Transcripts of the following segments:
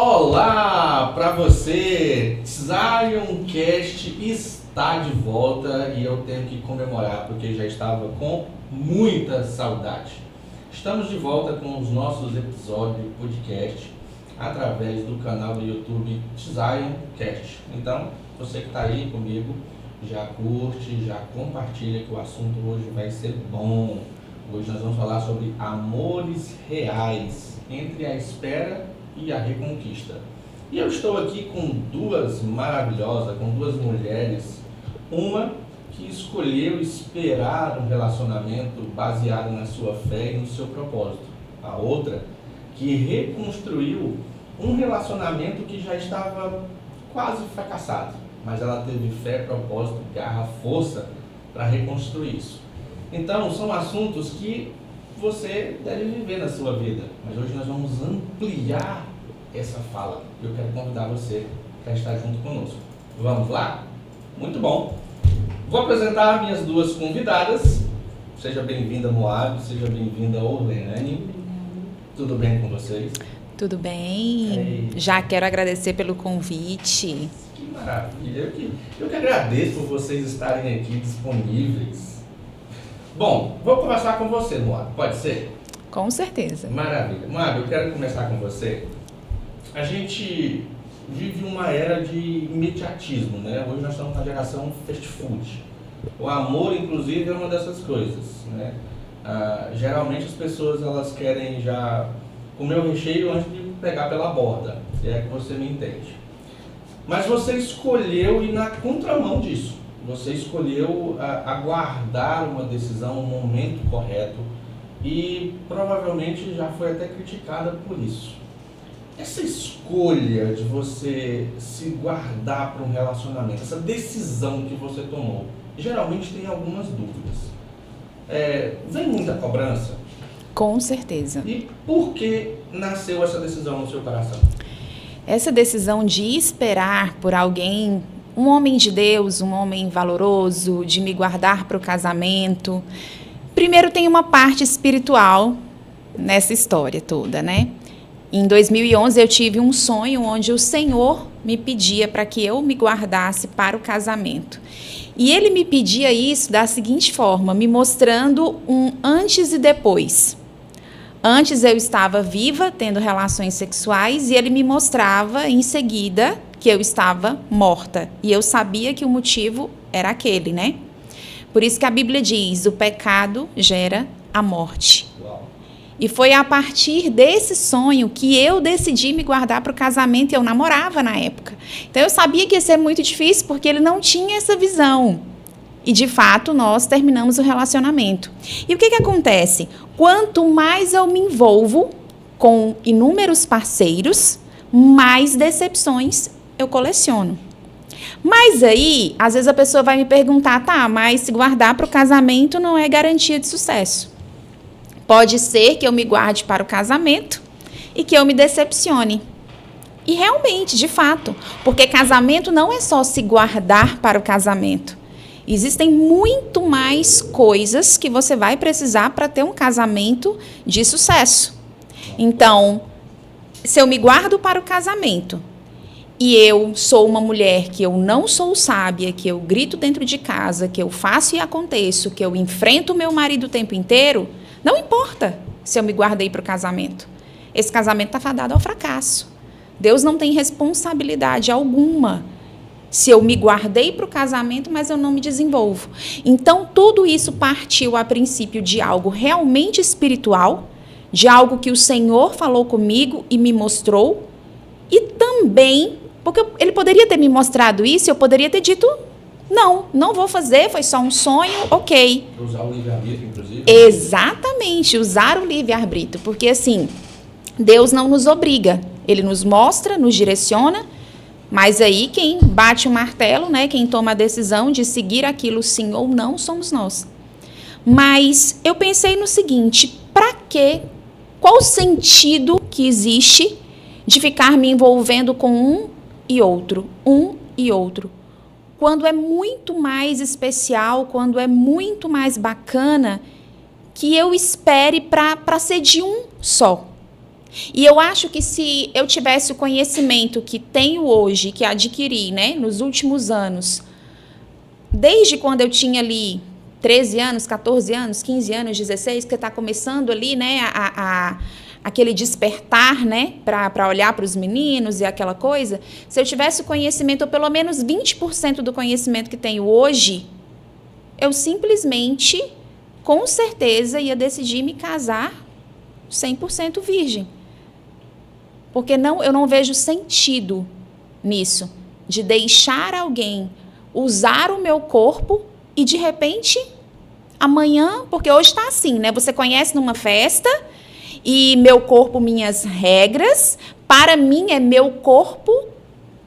Olá para você! Zioncast está de volta e eu tenho que comemorar porque já estava com muita saudade. Estamos de volta com os nossos episódios de podcast através do canal do YouTube Zioncast. Então, você que está aí comigo, já curte, já compartilha que o assunto hoje vai ser bom. Hoje nós vamos falar sobre amores reais entre a espera e a reconquista. E eu estou aqui com duas maravilhosas, com duas mulheres. Uma que escolheu esperar um relacionamento baseado na sua fé e no seu propósito. A outra que reconstruiu um relacionamento que já estava quase fracassado. Mas ela teve fé, propósito, garra, força para reconstruir isso. Então, são assuntos que você deve viver na sua vida. Mas hoje nós vamos ampliar essa fala. Eu quero convidar você para estar junto conosco. Vamos lá? Muito bom. Vou apresentar minhas duas convidadas. Seja bem-vinda, Moab. Seja bem-vinda, Orleane. Tudo bem com vocês? Tudo bem. Já quero agradecer pelo convite. Que maravilha. Eu que agradeço por vocês estarem aqui disponíveis. Bom, vou começar com você, Moab. Pode ser? Com certeza. Maravilha. Moab, eu quero começar com você. A gente vive uma era de imediatismo, né? Hoje nós estamos na geração fast food. O amor, inclusive, é uma dessas coisas, né? Geralmente as pessoas elas querem já comer o recheio antes de pegar pela borda, se é que você me entende. Mas você escolheu ir na contramão disso. Você escolheu aguardar uma decisão, um momento correto e provavelmente já foi até criticada por isso. Essa escolha de você se guardar para um relacionamento, essa decisão que você tomou, geralmente tem algumas dúvidas. Vem muita cobrança? Com certeza. E por que nasceu essa decisão no seu coração? Essa decisão de esperar por alguém, um homem de Deus, um homem valoroso, de me guardar para o casamento. Primeiro tem uma parte espiritual nessa história toda, né? Em 2011 eu tive um sonho onde o Senhor me pedia para que eu me guardasse para o casamento. E Ele me pedia isso da seguinte forma, me mostrando um antes e depois. Antes eu estava viva, tendo relações sexuais, e Ele me mostrava em seguida que eu estava morta. E eu sabia que o motivo era aquele, né? Por isso que a Bíblia diz, o pecado gera a morte. E foi a partir desse sonho que eu decidi me guardar para o casamento. Eu namorava na época. Então, eu sabia que ia ser muito difícil porque ele não tinha essa visão. E, de fato, nós terminamos o relacionamento. E o que acontece? Quanto mais eu me envolvo com inúmeros parceiros, mais decepções eu coleciono. Mas aí, às vezes a pessoa vai me perguntar, tá, mas se guardar para o casamento não é garantia de sucesso. Pode ser que eu me guarde para o casamento e que eu me decepcione. E realmente, de fato, porque casamento não é só se guardar para o casamento. Existem muito mais coisas que você vai precisar para ter um casamento de sucesso. Então, se eu me guardo para o casamento e eu sou uma mulher que eu não sou sábia, que eu grito dentro de casa, que eu faço e aconteço, que eu enfrento o meu marido o tempo inteiro, não importa se eu me guardei para o casamento. Esse casamento está fadado ao fracasso. Deus não tem responsabilidade alguma se eu me guardei para o casamento, mas eu não me desenvolvo. Então, tudo isso partiu a princípio de algo realmente espiritual, de algo que o Senhor falou comigo e me mostrou, e também, porque Ele poderia ter me mostrado isso, eu poderia ter dito, não vou fazer, foi só um sonho, ok. Usar o livre-arbítrio, inclusive? Exatamente, usar o livre-arbítrio, porque assim, Deus não nos obriga, Ele nos mostra, nos direciona, mas aí quem bate o martelo, né, quem toma a decisão de seguir aquilo sim ou não, somos nós. Mas eu pensei no seguinte, para quê? Qual o sentido que existe de ficar me envolvendo com um e outro, quando é muito mais especial, quando é muito mais bacana que eu espere para ser de um só. E eu acho que se eu tivesse o conhecimento que tenho hoje, que adquiri, né, nos últimos anos, desde quando eu tinha ali 13 anos, 14 anos, 15 anos, 16, que está começando ali, né, aquele despertar, né, para olhar para os meninos e aquela coisa, se eu tivesse o conhecimento, ou pelo menos 20% do conhecimento que tenho hoje, eu simplesmente, com certeza, ia decidir me casar 100% virgem. Porque eu não vejo sentido nisso, de deixar alguém usar o meu corpo e, de repente, amanhã, porque hoje está assim, né? Você conhece numa festa e meu corpo, minhas regras, para mim é meu corpo,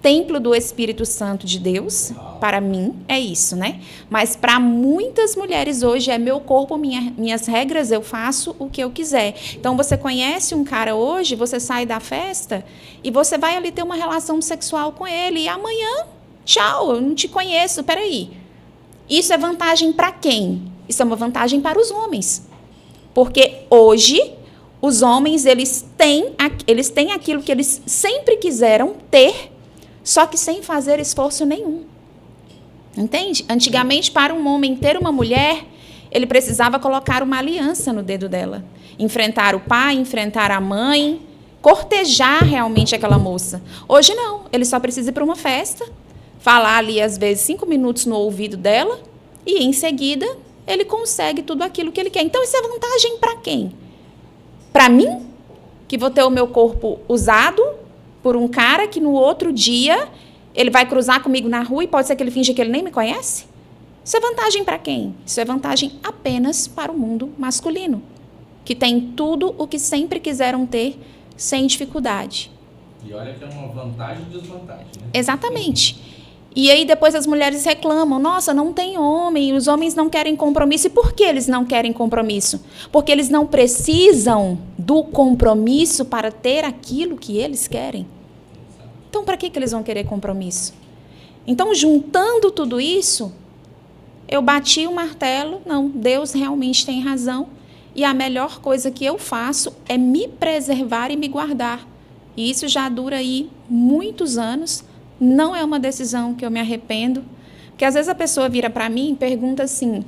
templo do Espírito Santo de Deus, para mim é isso, né? Mas para muitas mulheres hoje é meu corpo, minhas regras, eu faço o que eu quiser. Então você conhece um cara hoje, você sai da festa e você vai ali ter uma relação sexual com ele e amanhã, tchau, eu não te conheço, peraí. Isso é vantagem para quem? Isso é uma vantagem para os homens. Porque hoje os homens, eles têm aquilo que eles sempre quiseram ter, só que sem fazer esforço nenhum. Entende? Antigamente, para um homem ter uma mulher, ele precisava colocar uma aliança no dedo dela. Enfrentar o pai, enfrentar a mãe, cortejar realmente aquela moça. Hoje não, ele só precisa ir para uma festa, falar ali às vezes 5 minutos no ouvido dela e em seguida ele consegue tudo aquilo que ele quer. Então isso é vantagem para quem? Para mim, que vou ter o meu corpo usado por um cara que no outro dia ele vai cruzar comigo na rua e pode ser que ele finja que ele nem me conhece? Isso é vantagem para quem? Isso é vantagem apenas para o mundo masculino, que tem tudo o que sempre quiseram ter sem dificuldade. E olha que é uma vantagem e desvantagem, né? Exatamente. E aí depois as mulheres reclamam, nossa, não tem homem, os homens não querem compromisso. E por que eles não querem compromisso? Porque eles não precisam do compromisso para ter aquilo que eles querem. Então, para que eles vão querer compromisso? Então, juntando tudo isso, eu bati o martelo, não, Deus realmente tem razão, e a melhor coisa que eu faço é me preservar e me guardar. E isso já dura aí muitos anos, não é uma decisão que eu me arrependo, porque às vezes a pessoa vira para mim e pergunta assim,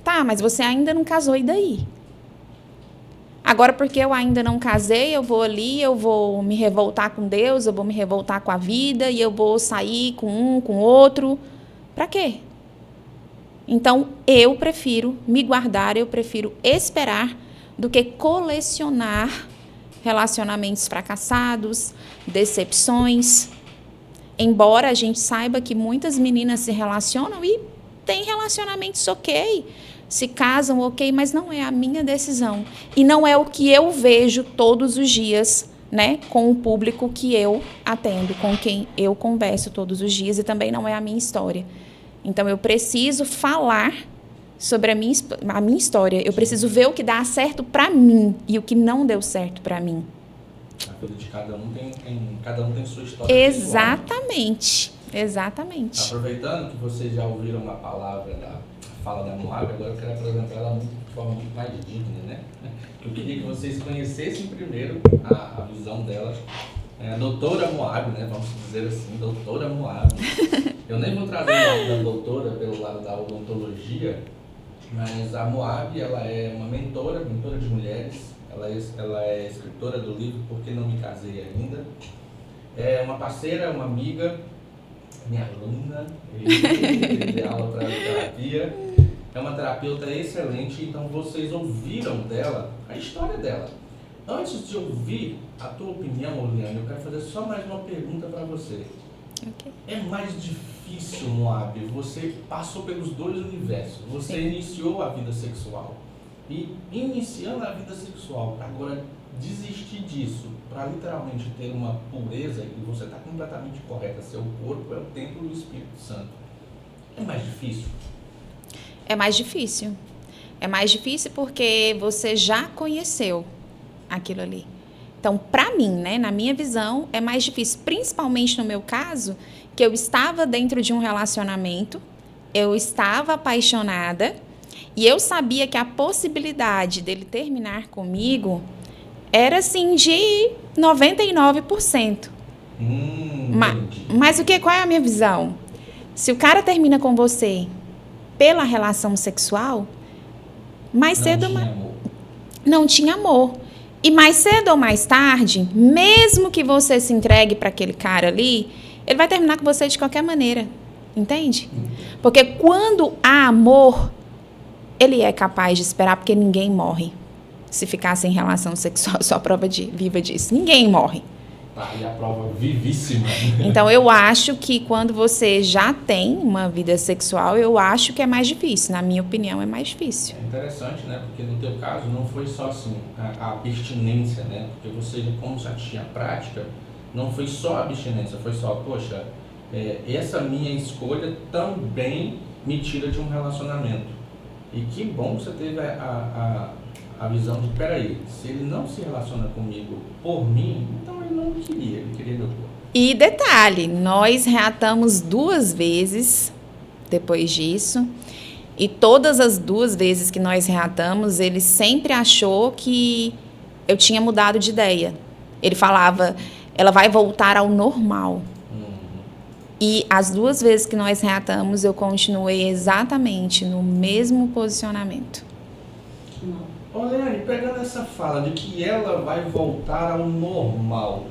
tá, mas você ainda não casou, e daí? Agora, porque eu ainda não casei, eu vou ali, eu vou me revoltar com Deus, eu vou me revoltar com a vida, e eu vou sair com um, com outro. Para quê? Então, eu prefiro me guardar, eu prefiro esperar do que colecionar relacionamentos fracassados, decepções. Embora a gente saiba que muitas meninas se relacionam e têm relacionamentos ok, se casam ok, mas não é a minha decisão. E não é o que eu vejo todos os dias, né, com o público que eu atendo, com quem eu converso todos os dias, e também não é a minha história. Então, eu preciso falar sobre a minha história. Eu preciso ver o que dá certo para mim e o que não deu certo para mim. A vida de cada um tem sua história. Exatamente. Pessoal. Exatamente. Aproveitando que vocês já ouviram uma palavra da fala da Moab, agora eu quero apresentar ela de forma muito mais digna, né? Eu queria que vocês conhecessem primeiro a visão dela. A doutora Moab, né? Vamos dizer assim, doutora Moab. Eu nem vou trazer o lado da doutora pelo lado da odontologia, mas a Moab, ela é uma mentora de mulheres. Ela é escritora do livro Por Que Não Me Casei Ainda. É uma parceira, uma amiga, minha aluna, de aula para terapia. É uma terapeuta excelente, então vocês ouviram dela, a história dela. Antes de ouvir a tua opinião, Oliane, eu quero fazer só mais uma pergunta para você. Okay. É mais difícil, Moab, você passou pelos dois universos. Você iniciou a vida sexual. E iniciando a vida sexual, agora desistir disso, para literalmente ter uma pureza, e você está completamente correta, seu corpo é o templo do Espírito Santo. É mais difícil? É mais difícil. É mais difícil porque você já conheceu aquilo ali. Então, para mim, né, na minha visão, é mais difícil, principalmente no meu caso, que eu estava dentro de um relacionamento, eu estava apaixonada, e eu sabia que a possibilidade dele terminar comigo era assim de 99%. Mas qual é a minha visão? Se o cara termina com você pela relação sexual, mais cedo ou mais... Não tinha amor. E mais cedo ou mais tarde, mesmo que você se entregue para aquele cara ali, ele vai terminar com você de qualquer maneira. Entende? Porque quando há amor, ele é capaz de esperar, porque ninguém morre. Se ficar sem relação sexual, só a prova viva disso. Ninguém morre. Tá, e a prova vivíssima. Então, eu acho que quando você já tem uma vida sexual, eu acho que é mais difícil. Na minha opinião, é mais difícil. É interessante, né? Porque no teu caso não foi só assim a abstinência, né? Porque você, como já tinha prática, não foi só a abstinência, foi só, poxa, essa minha escolha também me tira de um relacionamento. E que bom que você teve a visão de, peraí, se ele não se relaciona comigo por mim, então ele não queria, ele queria meu corpo. E detalhe, nós reatamos 2 vezes depois disso, e todas as 2 vezes que nós reatamos, ele sempre achou que eu tinha mudado de ideia. Ele falava, ela vai voltar ao normal. E as 2 vezes que nós reatamos, eu continuei exatamente no mesmo posicionamento. Leane, pegando essa fala de que ela vai voltar ao normal,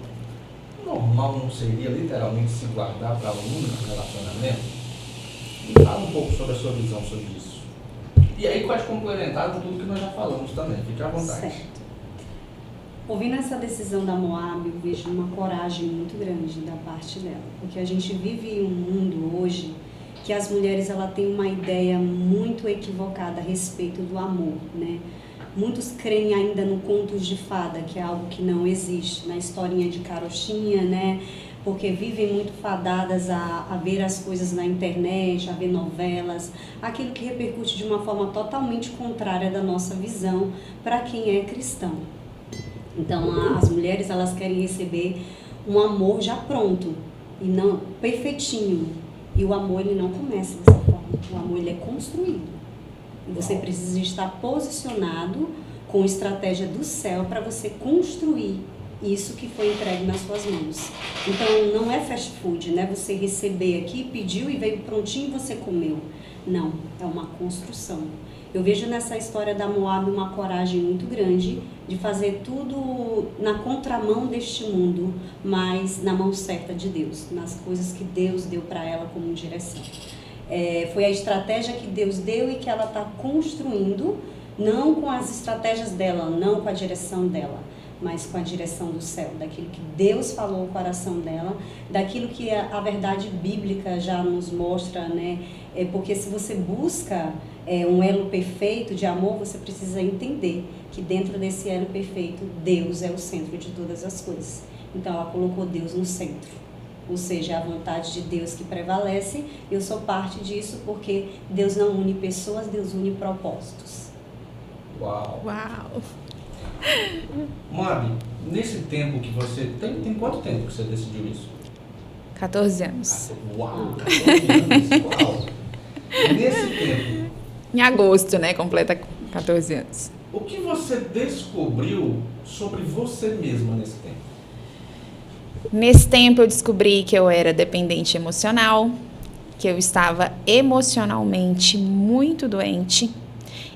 normal não seria literalmente se guardar para um único relacionamento? Me fala um pouco sobre a sua visão sobre isso. E aí pode complementar com tudo que nós já falamos também, fique à vontade. Certo. Ouvindo essa decisão da Moab, eu vejo uma coragem muito grande da parte dela, porque a gente vive em um mundo hoje que as mulheres têm uma ideia muito equivocada a respeito do amor, né? Muitos creem ainda no contos de fada, que é algo que não existe, na historinha de carochinha, né? Porque vivem muito fadadas a ver as coisas na internet, a ver novelas, aquilo que repercute de uma forma totalmente contrária da nossa visão para quem é cristão. Então, as mulheres, elas querem receber um amor já pronto, e não perfeitinho. E o amor, ele não começa dessa forma. O amor, ele é construído. E você precisa estar posicionado com estratégia do céu para você construir isso que foi entregue nas suas mãos. Então, não é fast food, né? Você receber aqui, pediu e veio prontinho e você comeu. Não, é uma construção. Eu vejo nessa história da Moab uma coragem muito grande de fazer tudo na contramão deste mundo, mas na mão certa de Deus, nas coisas que Deus deu para ela como direção. Foi a estratégia que Deus deu e que ela está construindo, não com as estratégias dela, não com a direção dela, mas com a direção do céu, daquilo que Deus falou no coração dela, daquilo que a verdade bíblica já nos mostra, né? Porque se você busca um elo perfeito de amor, você precisa entender que dentro desse elo perfeito, Deus é o centro de todas as coisas. Então, ela colocou Deus no centro. Ou seja, é a vontade de Deus que prevalece. Eu sou parte disso porque Deus não une pessoas, Deus une propósitos. Uau! Uau! Moab, nesse tempo que você... Tem quanto tempo que você decidiu isso? 14 anos. Uau! 14 anos! Uau! Nesse tempo... Em agosto, né? Completa 14 anos. O que você descobriu sobre você mesma nesse tempo? Nesse tempo eu descobri que eu era dependente emocional, que eu estava emocionalmente muito doente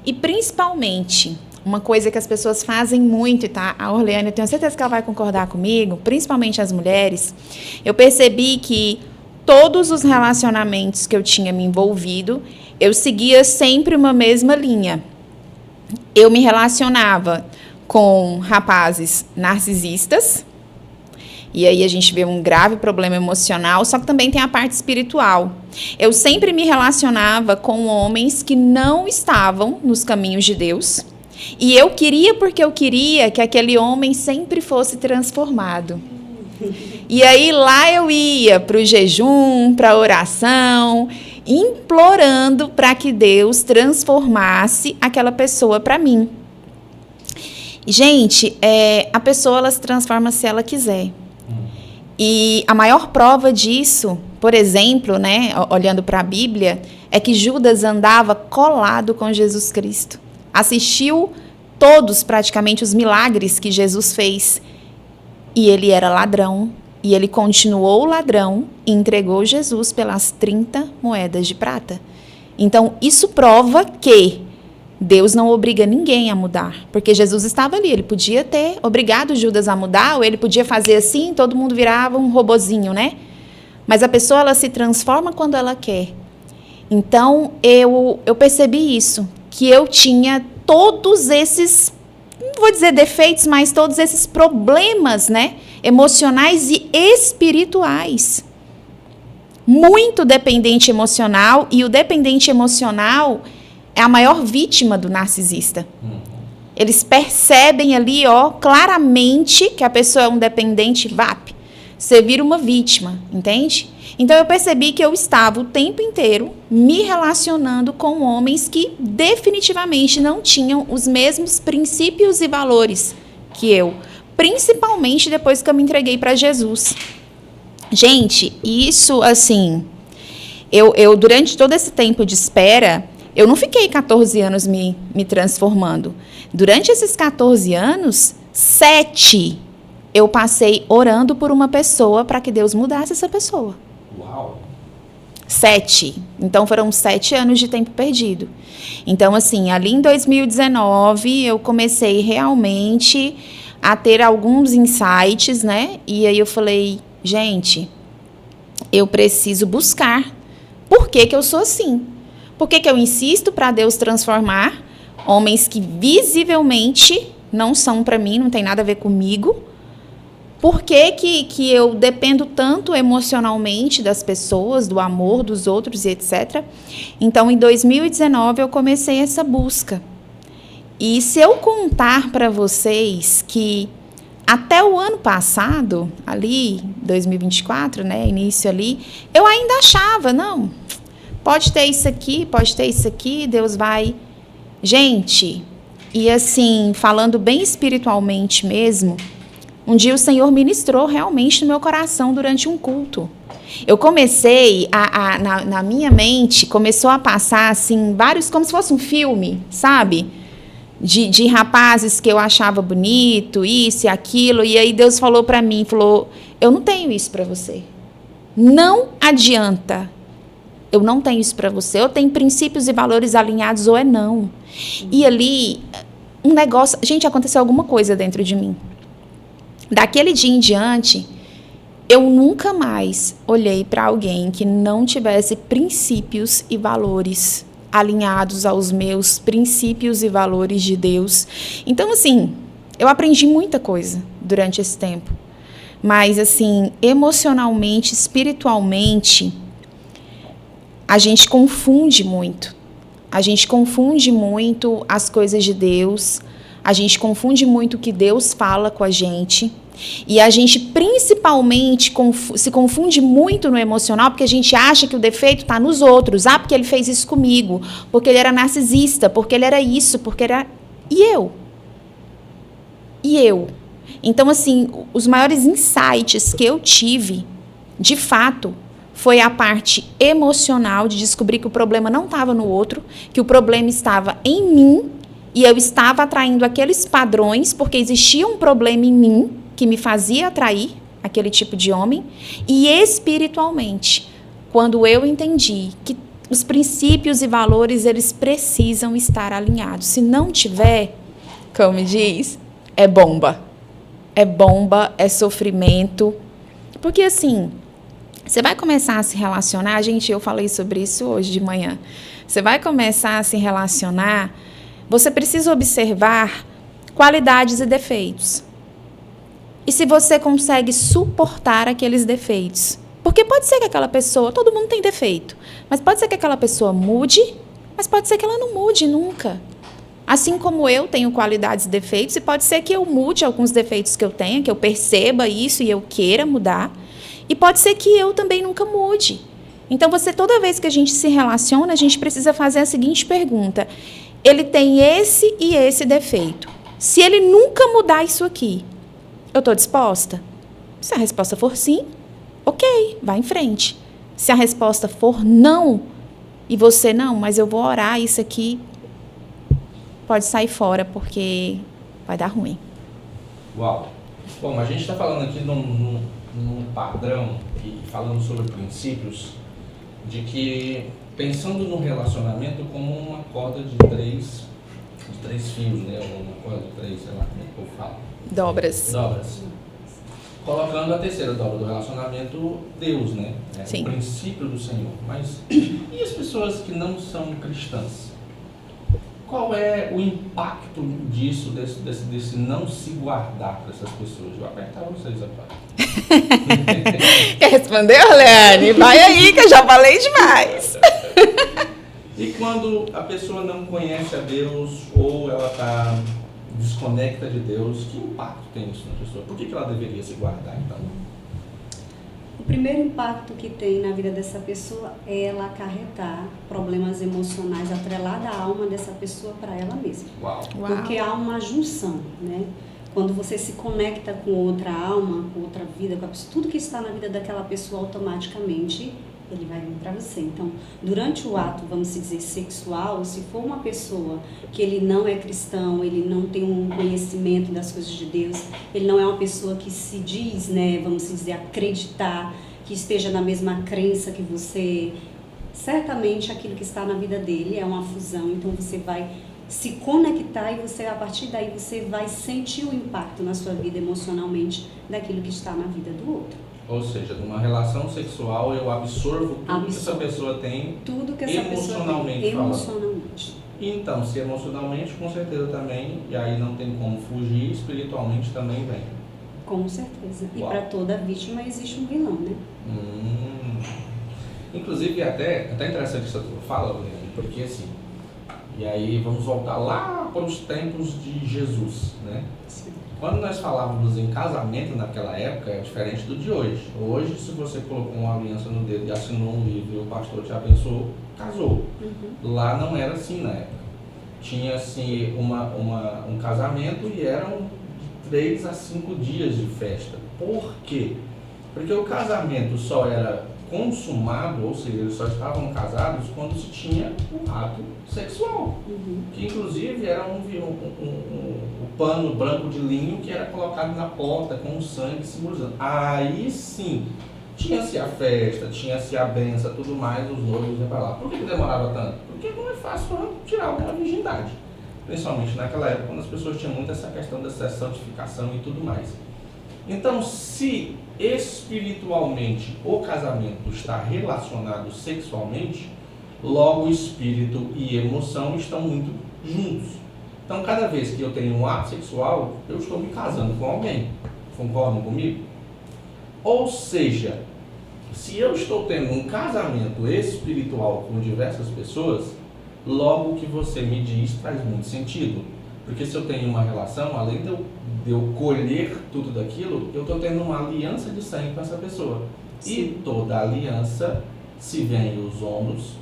e principalmente uma coisa que as pessoas fazem muito, tá? A Orleane, eu tenho certeza que ela vai concordar comigo, principalmente as mulheres. Eu percebi que todos os relacionamentos que eu tinha me envolvido, eu seguia sempre uma mesma linha. Eu me relacionava com rapazes narcisistas, e aí a gente vê um grave problema emocional, só que também tem a parte espiritual. Eu sempre me relacionava com homens que não estavam nos caminhos de Deus, e eu queria porque eu queria que aquele homem sempre fosse transformado. E aí lá eu ia para o jejum, para a oração, implorando para que Deus transformasse aquela pessoa para mim. Gente, a pessoa ela se transforma se ela quiser. E a maior prova disso, por exemplo, né, olhando para a Bíblia, é que Judas andava colado com Jesus Cristo. Assistiu todos praticamente os milagres que Jesus fez. E ele era ladrão, e ele continuou ladrão e entregou Jesus pelas 30 moedas de prata. Então, isso prova que Deus não obriga ninguém a mudar, porque Jesus estava ali, ele podia ter obrigado Judas a mudar, ou ele podia fazer assim, todo mundo virava um robozinho, né? Mas a pessoa, ela se transforma quando ela quer. Então, eu percebi isso, que eu tinha todos esses, não vou dizer defeitos, mas todos esses problemas, né? Emocionais e espirituais. Muito dependente emocional, e o dependente emocional é a maior vítima do narcisista. Eles percebem ali, claramente que a pessoa é um dependente, VAP. Você vira uma vítima, entende? Então, eu percebi que eu estava o tempo inteiro me relacionando com homens que definitivamente não tinham os mesmos princípios e valores que eu. Principalmente depois que eu me entreguei para Jesus. Gente, isso, assim, eu durante todo esse tempo de espera, eu não fiquei 14 anos me transformando. Durante esses 14 anos, 7 eu passei orando por uma pessoa para que Deus mudasse essa pessoa. Uau! 7. Então, foram 7 anos de tempo perdido. Então, assim, ali em 2019, eu comecei realmente a ter alguns insights, né? E aí eu falei, gente, eu preciso buscar. Por que que eu sou assim? Por que que eu insisto para Deus transformar homens que visivelmente não são para mim, não tem nada a ver comigo? Por que que eu dependo tanto emocionalmente das pessoas, do amor dos outros e etc. Então, em 2019, eu comecei essa busca. E se eu contar para vocês que até o ano passado, ali, 2024, né, início ali, eu ainda achava, não, pode ter isso aqui, Deus vai... Gente, e assim, falando bem espiritualmente mesmo, um dia o Senhor ministrou realmente no meu coração durante um culto. Eu comecei, na minha mente, começou a passar, assim, vários, como se fosse um filme, sabe? De rapazes que eu achava bonito, isso e aquilo, e aí Deus falou para mim, falou, eu não tenho isso para você. Não adianta. Eu não tenho isso para você. Eu tenho princípios e valores alinhados ou é não. E ali, um negócio... Gente, aconteceu alguma coisa dentro de mim. Daquele dia em diante, eu nunca mais olhei para alguém que não tivesse princípios e valores alinhados aos meus princípios e valores de Deus. Então, assim, eu aprendi muita coisa durante esse tempo. Mas, assim, emocionalmente, espiritualmente, a gente confunde muito. A gente confunde muito as coisas de Deus. A gente confunde muito o que Deus fala com a gente. E a gente principalmente se confunde muito no emocional porque a gente acha que o defeito está nos outros. Ah, porque ele fez isso comigo, porque ele era narcisista, porque ele era isso, porque era... E eu? Então, assim, os maiores insights que eu tive, de fato, foi a parte emocional de descobrir que o problema não estava no outro, que o problema estava em mim e eu estava atraindo aqueles padrões porque existia um problema em mim que me fazia atrair aquele tipo de homem, e espiritualmente, quando eu entendi que os princípios e valores, eles precisam estar alinhados. Se não tiver, como diz, é bomba. É bomba, é sofrimento. Porque assim, você vai começar a se relacionar, gente, eu falei sobre isso hoje de manhã. Você vai começar a se relacionar, você precisa observar qualidades e defeitos. E se você consegue suportar aqueles defeitos. Porque pode ser que aquela pessoa, todo mundo tem defeito, mas pode ser que aquela pessoa mude, mas pode ser que ela não mude nunca. Assim como eu tenho qualidades e defeitos, e pode ser que eu mude alguns defeitos que eu tenha, que eu perceba isso e eu queira mudar. E pode ser que eu também nunca mude. Então, toda vez que a gente se relaciona, a gente precisa fazer a seguinte pergunta. Ele tem esse e esse defeito. Se ele nunca mudar isso aqui, eu estou disposta? Se a resposta for sim, ok, vai em frente. Se a resposta for não, e você não, mas eu vou orar isso aqui, pode sair fora, porque vai dar ruim. Uau! Bom, a gente está falando aqui num padrão e falando sobre princípios de que, pensando no relacionamento como uma corda de três fios, né? Uma corda de três, sei lá como é que eu falo. Dobras. Colocando a terceira dobra do relacionamento, Deus, né? Sim. O princípio do Senhor. Mas e as pessoas que não são cristãs? Qual é o impacto disso, desse não se guardar para essas pessoas? Eu vou apertar vocês agora. Quer responder, Leane? Vai aí, que eu já falei demais. E quando a pessoa não conhece a Deus ou ela está desconecta de Deus, que impacto tem isso na pessoa? Por que ela deveria se guardar, então? O primeiro impacto que tem na vida dessa pessoa é ela acarretar problemas emocionais atrelados à alma dessa pessoa para ela mesma. Uau! Porque há uma junção, né? Quando você se conecta com outra alma, com outra vida, com a pessoa, tudo que está na vida daquela pessoa automaticamente ele vai vir para você. Então, durante o ato, vamos dizer, sexual, se for uma pessoa que ele não é cristão, ele não tem um conhecimento das coisas de Deus, ele não é uma pessoa que se diz, né, vamos dizer, acreditar, que esteja na mesma crença que você, certamente aquilo que está na vida dele é uma fusão, então você vai se conectar e você, a partir daí, você vai sentir o impacto na sua vida emocionalmente daquilo que está na vida do outro. Ou seja, numa relação sexual eu absorvo tudo que essa pessoa tem, tudo que essa emocionalmente pessoa tem, falando. emocionalmente. Então, se emocionalmente, com certeza também, e aí não tem como fugir, espiritualmente também vem. Com certeza. E Uau. para toda vítima existe um vilão, né? Inclusive, até interessante isso que tu fala, Leandro, porque assim, e aí vamos voltar lá para os tempos de Jesus, né? Sim. Quando nós falávamos em casamento naquela época, é diferente do de hoje. Hoje, se você colocou uma aliança no dedo e assinou um livro e o pastor te abençoou, casou. Uhum. Lá não era assim na época. Tinha-se um casamento e eram 3 a 5 dias de festa. Por quê? Porque o casamento só era consumado, ou seja, eles só estavam casados quando se tinha um ato sexual. Uhum. Que inclusive era um pano branco de linho que era colocado na porta com o sangue simbolizando. Aí sim, tinha-se a festa, tinha-se a benção, tudo mais, os noivos iam para lá. Por que demorava tanto? Porque não é fácil tirar uma virgindade. Principalmente naquela época, quando as pessoas tinham muito essa questão dessa santificação e tudo mais. Então, se espiritualmente o casamento está relacionado sexualmente, logo espírito e emoção estão muito juntos. Então, cada vez que eu tenho um ato sexual, eu estou me casando com alguém. Concordam comigo? Ou seja, se eu estou tendo um casamento espiritual com diversas pessoas, logo o que você me diz faz muito sentido. Porque se eu tenho uma relação, além de eu colher tudo daquilo, eu estou tendo uma aliança de sangue com essa pessoa. Sim. E toda aliança se vem os ônus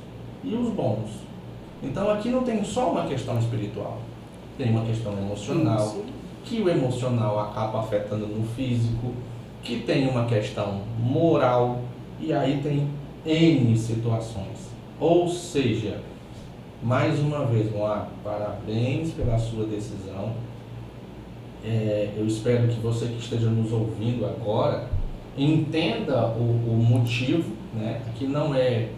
e os bônus. Então aqui não tem só uma questão espiritual, tem uma questão emocional, sim, que o emocional acaba afetando no físico, que tem uma questão moral, e aí tem N situações. Ou seja, mais uma vez, Moab, parabéns pela sua decisão. Eu espero que você que esteja nos ouvindo agora entenda o motivo, né? Que não é,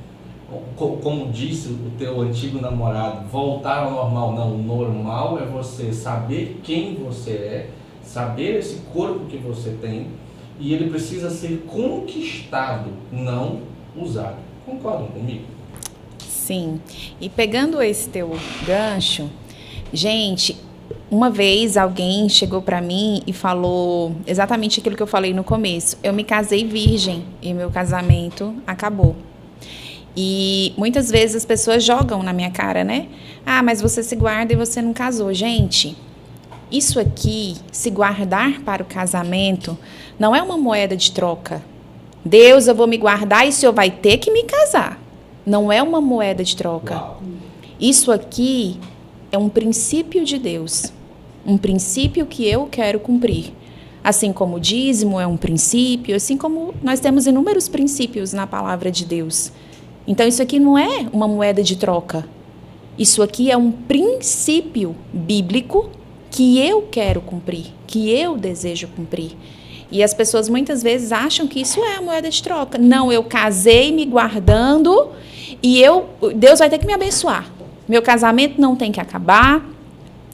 como disse o teu antigo namorado, voltar ao normal. Não, o normal é você saber quem você é, saber esse corpo que você tem, e ele precisa ser conquistado, não usado. Concordam comigo? Sim. E pegando esse teu gancho, gente, uma vez alguém chegou para mim e falou exatamente aquilo que eu falei no começo. Eu me casei virgem e meu casamento acabou. E muitas vezes as pessoas jogam na minha cara, né? Ah, mas você se guarda e você não casou. Gente, isso aqui, se guardar para o casamento, não é uma moeda de troca. Deus, eu vou me guardar e o senhor vai ter que me casar. Não é uma moeda de troca. Uau. Isso aqui é um princípio de Deus. Um princípio que eu quero cumprir. Assim como o dízimo é um princípio, assim como nós temos inúmeros princípios na palavra de Deus. Então, isso aqui não é uma moeda de troca. Isso aqui é um princípio bíblico que eu quero cumprir, que eu desejo cumprir. E as pessoas muitas vezes acham que isso é a moeda de troca. Não, eu casei me guardando e Deus vai ter que me abençoar. Meu casamento não tem que acabar.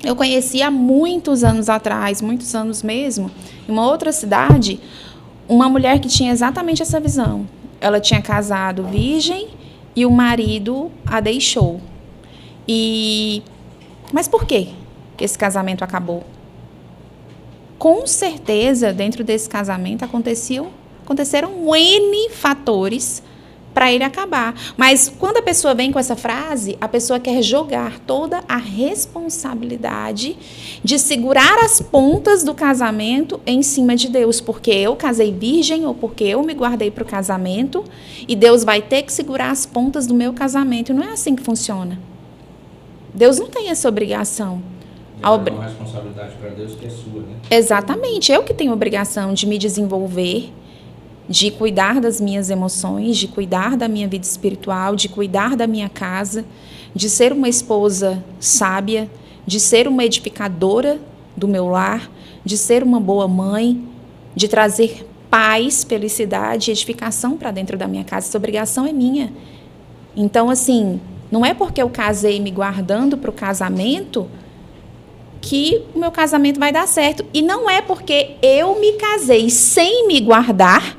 Eu conheci há muitos anos atrás, muitos anos mesmo, em uma outra cidade, uma mulher que tinha exatamente essa visão. Ela tinha casado virgem e o marido a deixou. Mas por quê que esse casamento acabou? Com certeza, dentro desse casamento aconteceram N fatores para ele acabar. Mas quando a pessoa vem com essa frase, a pessoa quer jogar toda a responsabilidade de segurar as pontas do casamento em cima de Deus, porque eu casei virgem ou porque eu me guardei para o casamento e Deus vai ter que segurar as pontas do meu casamento. E não é assim que funciona. Deus não tem essa obrigação. É uma responsabilidade para Deus que é sua, né? Exatamente. Eu que tenho a obrigação de me desenvolver, de cuidar das minhas emoções, de cuidar da minha vida espiritual, de cuidar da minha casa, de ser uma esposa sábia, de ser uma edificadora do meu lar, de ser uma boa mãe, de trazer paz, felicidade e edificação para dentro da minha casa. Essa obrigação é minha. Então, assim, não é porque eu casei me guardando para o casamento que o meu casamento vai dar certo. E não é porque eu me casei sem me guardar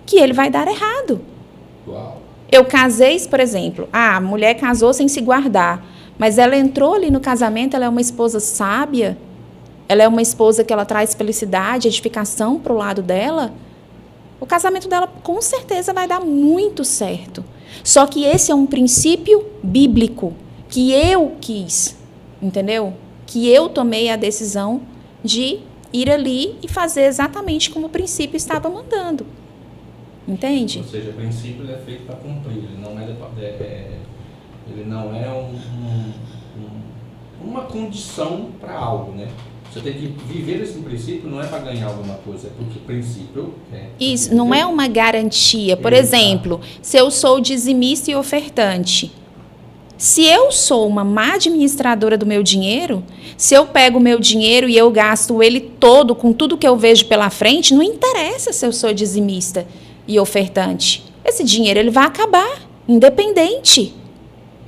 que ele vai dar errado. Uau. Eu casei, por exemplo, a mulher casou sem se guardar, mas ela entrou ali no casamento, ela é uma esposa sábia, ela é uma esposa que ela traz felicidade, edificação para o lado dela, o casamento dela com certeza vai dar muito certo. Só que esse é um princípio bíblico que eu quis, entendeu? Que eu tomei a decisão de ir ali e fazer exatamente como o princípio estava mandando. Entende? Ou seja, o princípio ele é feito para cumprir, ele não é uma condição para algo, né? Você tem que viver esse princípio, não é para ganhar alguma coisa, é porque o princípio é... Isso, não é uma garantia. Por exemplo, se eu sou dizimista e ofertante, se eu sou uma má administradora do meu dinheiro, se eu pego o meu dinheiro e eu gasto ele todo com tudo que eu vejo pela frente, não interessa se eu sou dizimista e ofertante. Esse dinheiro ele vai acabar, independente.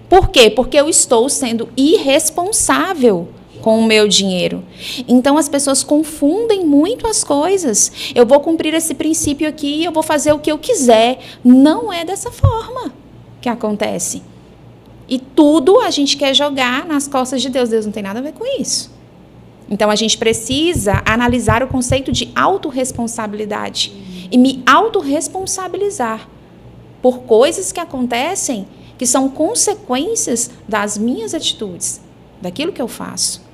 Por quê? Porque eu estou sendo irresponsável com o meu dinheiro. Então, as pessoas confundem muito as coisas. Eu vou cumprir esse princípio aqui, eu vou fazer o que eu quiser. Não é dessa forma que acontece. E tudo a gente quer jogar nas costas de Deus. Deus não tem nada a ver com isso. Então, a gente precisa analisar o conceito de autorresponsabilidade e me autorresponsabilizar por coisas que acontecem que são consequências das minhas atitudes, daquilo que eu faço.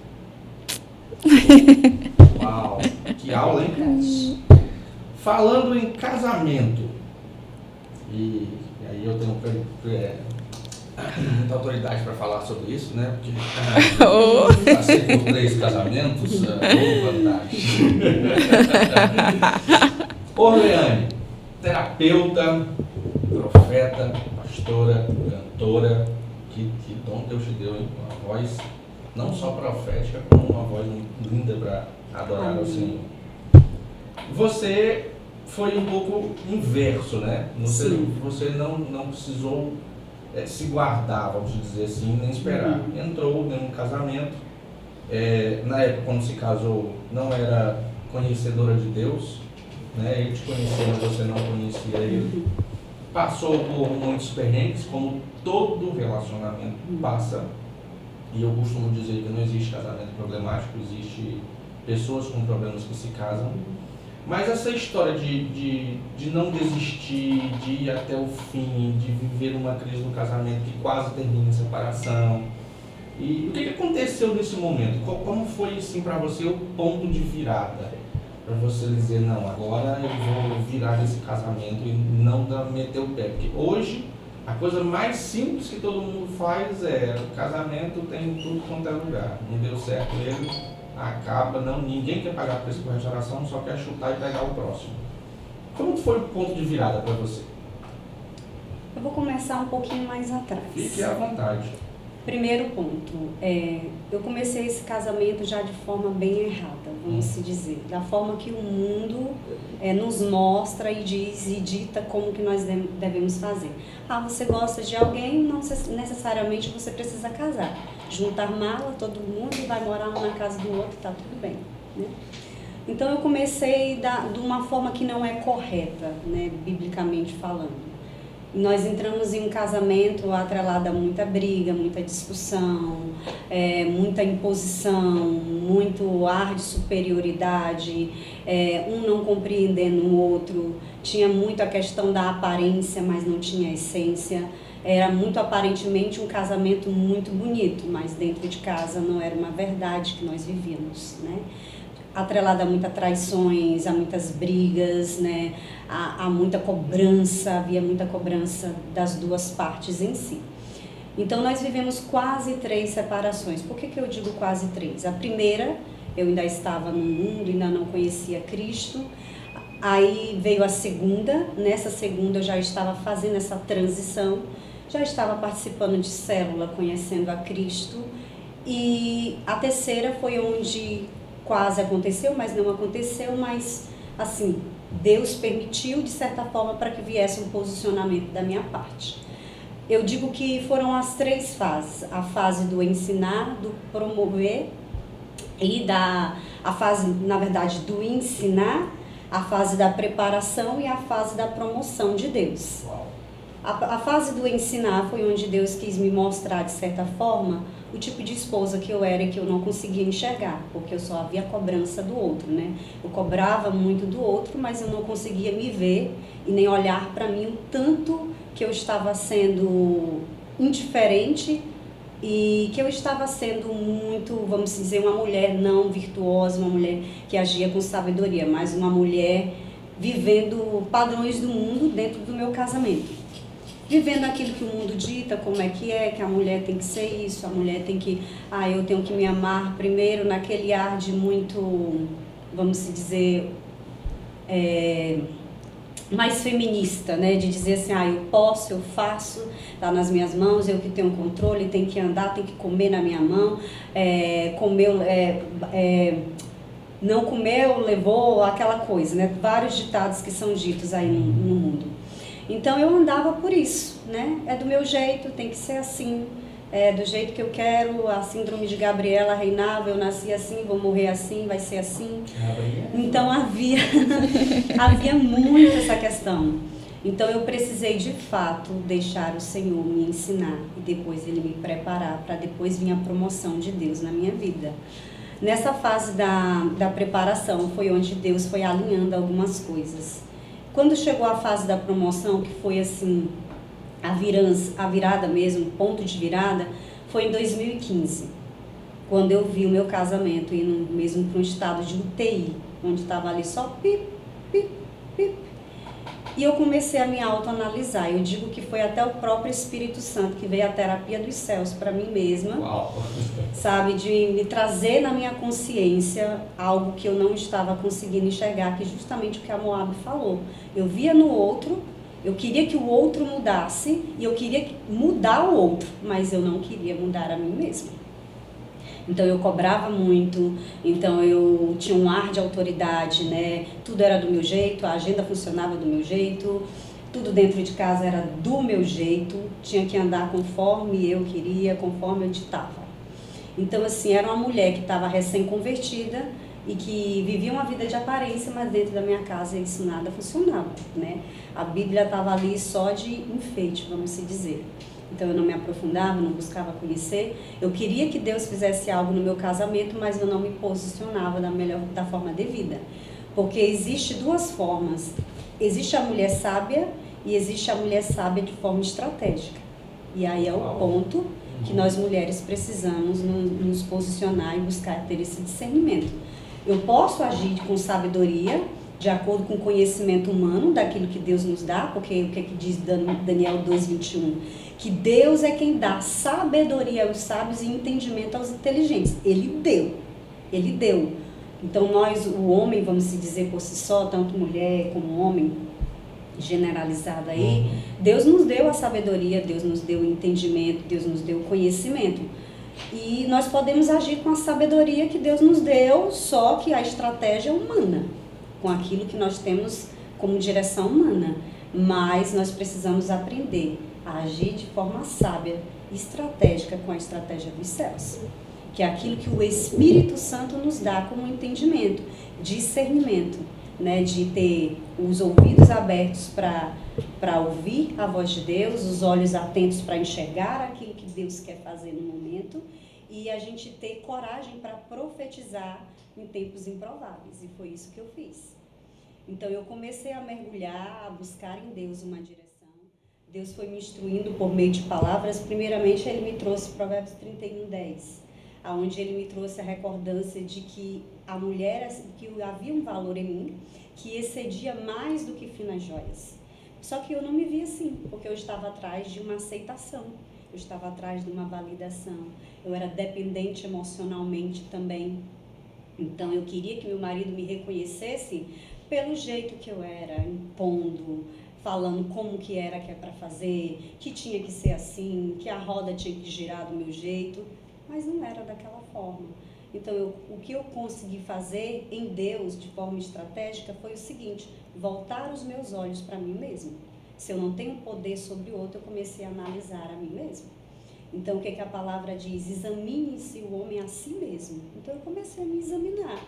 Uau, que aula, hein? Falando em casamento, e aí eu tenho muita autoridade para falar sobre isso, né? Porque passei por 3 casamentos, vantagem. Orleane, terapeuta, profeta, pastora, cantora, que dom Deus te deu, hein? Uma voz não só profética, como uma voz linda para adorar ao Senhor. Você foi um pouco inverso, né? Você não precisou se guardar, vamos dizer assim, nem esperar. Entrou em um casamento, na época quando se casou não era conhecedora de Deus, né? Ele te conhecia, mas você não conhecia ele. Passou por muitos perrengues, como todo relacionamento passa. E eu costumo dizer que não existe casamento problemático, existe pessoas com problemas que se casam. Mas essa história de não desistir, de ir até o fim, de viver uma crise no casamento que quase termina em separação. E o que aconteceu nesse momento? Como foi assim, para você o ponto de virada? Para você dizer, não, agora eu vou virar esse casamento e não meter o pé. Porque hoje, a coisa mais simples que todo mundo faz o casamento tem tudo quanto é lugar. Não deu certo ele, acaba, ninguém quer pagar preço por restauração, só quer chutar e pegar o próximo. Como foi o ponto de virada para você? Eu vou começar um pouquinho mais atrás. Fique à vontade. Primeiro ponto, eu comecei esse casamento já de forma bem errada, vamos se dizer. Da forma que o mundo nos mostra e diz e dita como que nós devemos fazer. Você gosta de alguém, não necessariamente você precisa casar. Juntar mala, todo mundo vai morar um na casa do outro, tá tudo bem, né? Então eu comecei de uma forma que não é correta, né, biblicamente falando. Nós entramos em um casamento atrelado a muita briga, muita discussão, muita imposição, muito ar de superioridade, um não compreendendo o outro. Tinha muito a questão da aparência, mas não tinha essência. Era muito aparentemente um casamento muito bonito, mas dentro de casa não era uma verdade que nós vivíamos, né? Atrelada a muitas traições, a muitas brigas, né? A muita cobrança, havia muita cobrança das duas partes em si. Então nós vivemos quase 3 separações. Por que eu digo quase 3? A primeira, eu ainda estava no mundo, ainda não conhecia Cristo. Aí veio a segunda, nessa segunda eu já estava fazendo essa transição, já estava participando de célula, conhecendo a Cristo. E a terceira foi onde quase aconteceu, mas não aconteceu, mas assim, Deus permitiu de certa forma para que viesse um posicionamento da minha parte. Eu digo que foram as 3 fases, a fase do ensinar, do promover e a fase, na verdade, do ensinar, a fase da preparação e a fase da promoção de Deus. A fase do ensinar foi onde Deus quis me mostrar, de certa forma, o tipo de esposa que eu era e que eu não conseguia enxergar, porque eu só havia cobrança do outro, né? Eu cobrava muito do outro, mas eu não conseguia me ver e nem olhar para mim o tanto que eu estava sendo indiferente e que eu estava sendo muito, vamos dizer, uma mulher não virtuosa, uma mulher que agia com sabedoria, mas uma mulher vivendo padrões do mundo dentro do meu casamento. Vivendo aquilo que o mundo dita, como é, que a mulher tem que ser isso, a mulher tem que, eu tenho que me amar primeiro, naquele ar de muito, vamos dizer, mais feminista, né? De dizer assim, eu posso, eu faço, tá nas minhas mãos, eu que tenho controle, tenho que andar, tenho que comer na minha mão, não comeu, levou, aquela coisa, né? Vários ditados que são ditos aí no mundo. Então eu andava por isso, né? É do meu jeito, tem que ser assim, do jeito que eu quero, a síndrome de Gabriela reinava, eu nasci assim, vou morrer assim, vai ser assim. Então havia muito essa questão. Então eu precisei de fato deixar o Senhor me ensinar e depois Ele me preparar para depois vir a promoção de Deus na minha vida. Nessa fase da preparação foi onde Deus foi alinhando algumas coisas. Quando chegou a fase da promoção, que foi assim, a virada mesmo, ponto de virada, foi em 2015. Quando eu vi o meu casamento indo mesmo para um estado de UTI, onde estava ali só pip, pip, pip. E eu comecei a me autoanalisar. Eu digo que foi até o próprio Espírito Santo que veio a terapia dos céus para mim mesma. Uau. Sabe, de me trazer na minha consciência algo que eu não estava conseguindo enxergar, que é justamente o que a Moab falou. Eu via no outro, eu queria que o outro mudasse e eu queria mudar o outro, mas eu não queria mudar a mim mesma. Então eu cobrava muito, então eu tinha um ar de autoridade, né? Tudo era do meu jeito, a agenda funcionava do meu jeito, tudo dentro de casa era do meu jeito, tinha que andar conforme eu queria, conforme eu ditava. Então assim, era uma mulher que estava recém-convertida e que vivia uma vida de aparência, mas dentro da minha casa isso nada funcionava, né? A Bíblia estava ali só de enfeite, vamos se dizer. Então eu não me aprofundava, não buscava conhecer. Eu queria que Deus fizesse algo no meu casamento, mas eu não me posicionava da forma devida. Porque existe 2 formas. Existe a mulher sábia e existe a mulher sábia de forma estratégica. E aí é o ponto que nós mulheres precisamos nos posicionar e buscar ter esse discernimento. Eu posso agir com sabedoria, de acordo com o conhecimento humano, daquilo que Deus nos dá, porque o que é que diz Daniel 2:21? Que Deus é quem dá sabedoria aos sábios e entendimento aos inteligentes. Ele deu. Então nós, o homem, vamos se dizer por si só, tanto mulher como homem, generalizada aí, Deus nos deu a sabedoria, Deus nos deu o entendimento, Deus nos deu o conhecimento. E nós podemos agir com a sabedoria que Deus nos deu, só que a estratégia é humana, com aquilo que nós temos como direção humana. Mas nós precisamos aprender a agir de forma sábia e estratégica com a estratégia dos céus, que é aquilo que o Espírito Santo nos dá como entendimento, discernimento, né, de ter os ouvidos abertos para ouvir a voz de Deus, os olhos atentos para enxergar aquilo que Deus quer fazer no momento, e a gente ter coragem para profetizar em tempos improváveis. E foi isso que eu fiz. Então eu comecei a mergulhar, a buscar em Deus uma direção. Deus foi me instruindo por meio de palavras. Primeiramente, Ele me trouxe Provérbios 31:10, onde Ele me trouxe a recordância de que a mulher, que havia um valor em mim, que excedia mais do que finas joias. Só que eu não me via assim, porque eu estava atrás de uma aceitação, eu estava atrás de uma validação, eu era dependente emocionalmente também. Então eu queria que meu marido me reconhecesse pelo jeito que eu era, impondo, falando como que era que é para fazer, que tinha que ser assim, que a roda tinha que girar do meu jeito, mas não era daquela forma. Então, o que eu consegui fazer em Deus de forma estratégica foi o seguinte: voltar os meus olhos para mim mesmo. Se eu não tenho poder sobre o outro, eu comecei a analisar a mim mesmo. Então, o que a palavra diz? Examine-se o homem a si mesmo. Então, eu comecei a me examinar.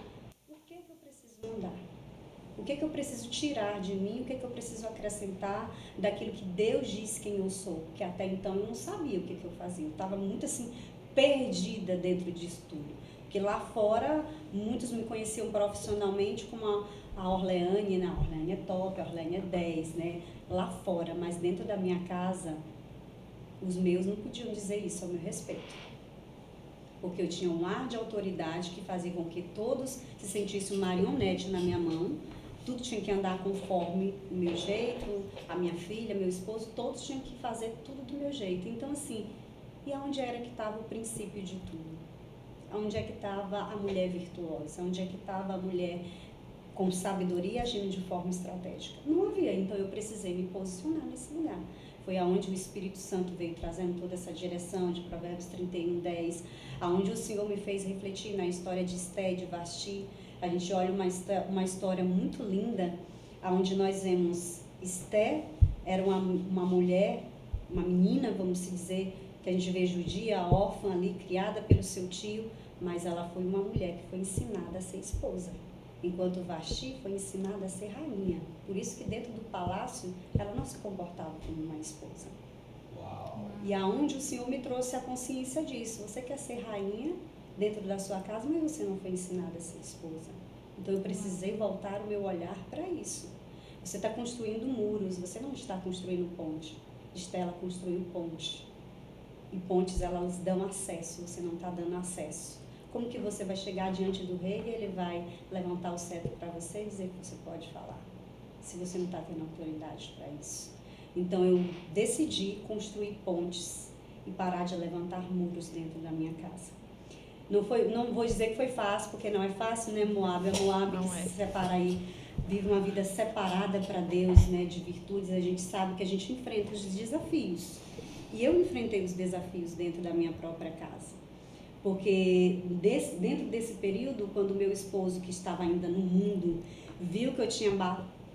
O que eu preciso mudar? O que eu preciso tirar de mim? O que eu preciso acrescentar daquilo que Deus diz quem eu sou? Porque até então eu não sabia o que eu fazia. Eu estava muito assim, perdida dentro disso tudo. Porque lá fora, muitos me conheciam profissionalmente como a Orleane, né? A Orleane é top, a Orleane é 10, né? Lá fora, mas dentro da minha casa, os meus não podiam dizer isso ao meu respeito. Porque eu tinha um ar de autoridade que fazia com que todos se sentissem uma marionete na minha mão. Tudo tinha que andar conforme o meu jeito, a minha filha, meu esposo, todos tinham que fazer tudo do meu jeito. Então, assim, e aonde era que estava o princípio de tudo? Onde é que estava a mulher virtuosa? Onde é que estava a mulher com sabedoria agindo de forma estratégica? Não havia, então eu precisei me posicionar nesse lugar. Foi aonde o Espírito Santo veio trazendo toda essa direção de Provérbios 31:10, aonde o Senhor me fez refletir na história de Esté e de Vasti. A gente olha uma história muito linda, onde nós vemos Esté era uma mulher, uma menina, vamos dizer, que a gente vê judia, órfã ali, criada pelo seu tio, mas ela foi uma mulher que foi ensinada a ser esposa, enquanto Vasti foi ensinada a ser rainha. Por isso que dentro do palácio, ela não se comportava como uma esposa. Uau. E aonde o Senhor me trouxe a consciência disso. Você quer ser rainha dentro da sua casa, mas você não foi ensinada a ser esposa. Então eu precisei voltar o meu olhar para isso. Você está construindo muros, você não está construindo ponte. Estela construiu ponte. E pontes, elas dão acesso, você não está dando acesso. Como que você vai chegar diante do rei e ele vai levantar o cetro para você e dizer que você pode falar, se você não está tendo autoridade para isso? Então eu decidi construir pontes e parar de levantar muros dentro da minha casa. Não vou dizer que foi fácil, porque não é fácil, né, Moab? A Moab que se separa aí, vive uma vida separada para Deus, né, de virtudes. A gente sabe que a gente enfrenta os desafios. E eu enfrentei os desafios dentro da minha própria casa. Porque dentro desse período, quando meu esposo, que estava ainda no mundo, viu que eu tinha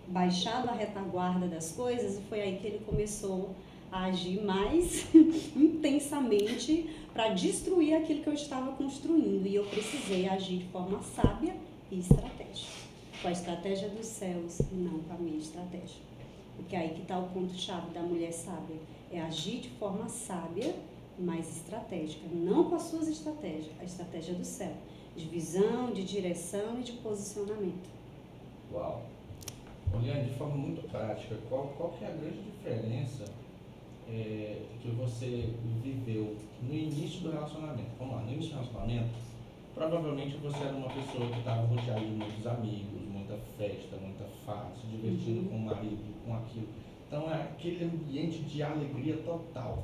baixado a retaguarda das coisas, e foi aí que ele começou a agir mais intensamente para destruir aquilo que eu estava construindo. E eu precisei agir de forma sábia e estratégica. Com a estratégia dos céus e não com a minha estratégia. Porque aí que está o ponto-chave da mulher sábia. É agir de forma sábia, mas estratégica. Não com as suas estratégias, a estratégia do céu. De visão, de direção e de posicionamento. Uau! Olhando de forma muito prática, qual que é a grande diferença que você viveu no início do relacionamento? Vamos lá, no início do relacionamento, provavelmente você era uma pessoa que estava rodeada de muitos amigos, muita festa, muita farra, se divertindo com o marido, com aquilo. Então é aquele ambiente de alegria total.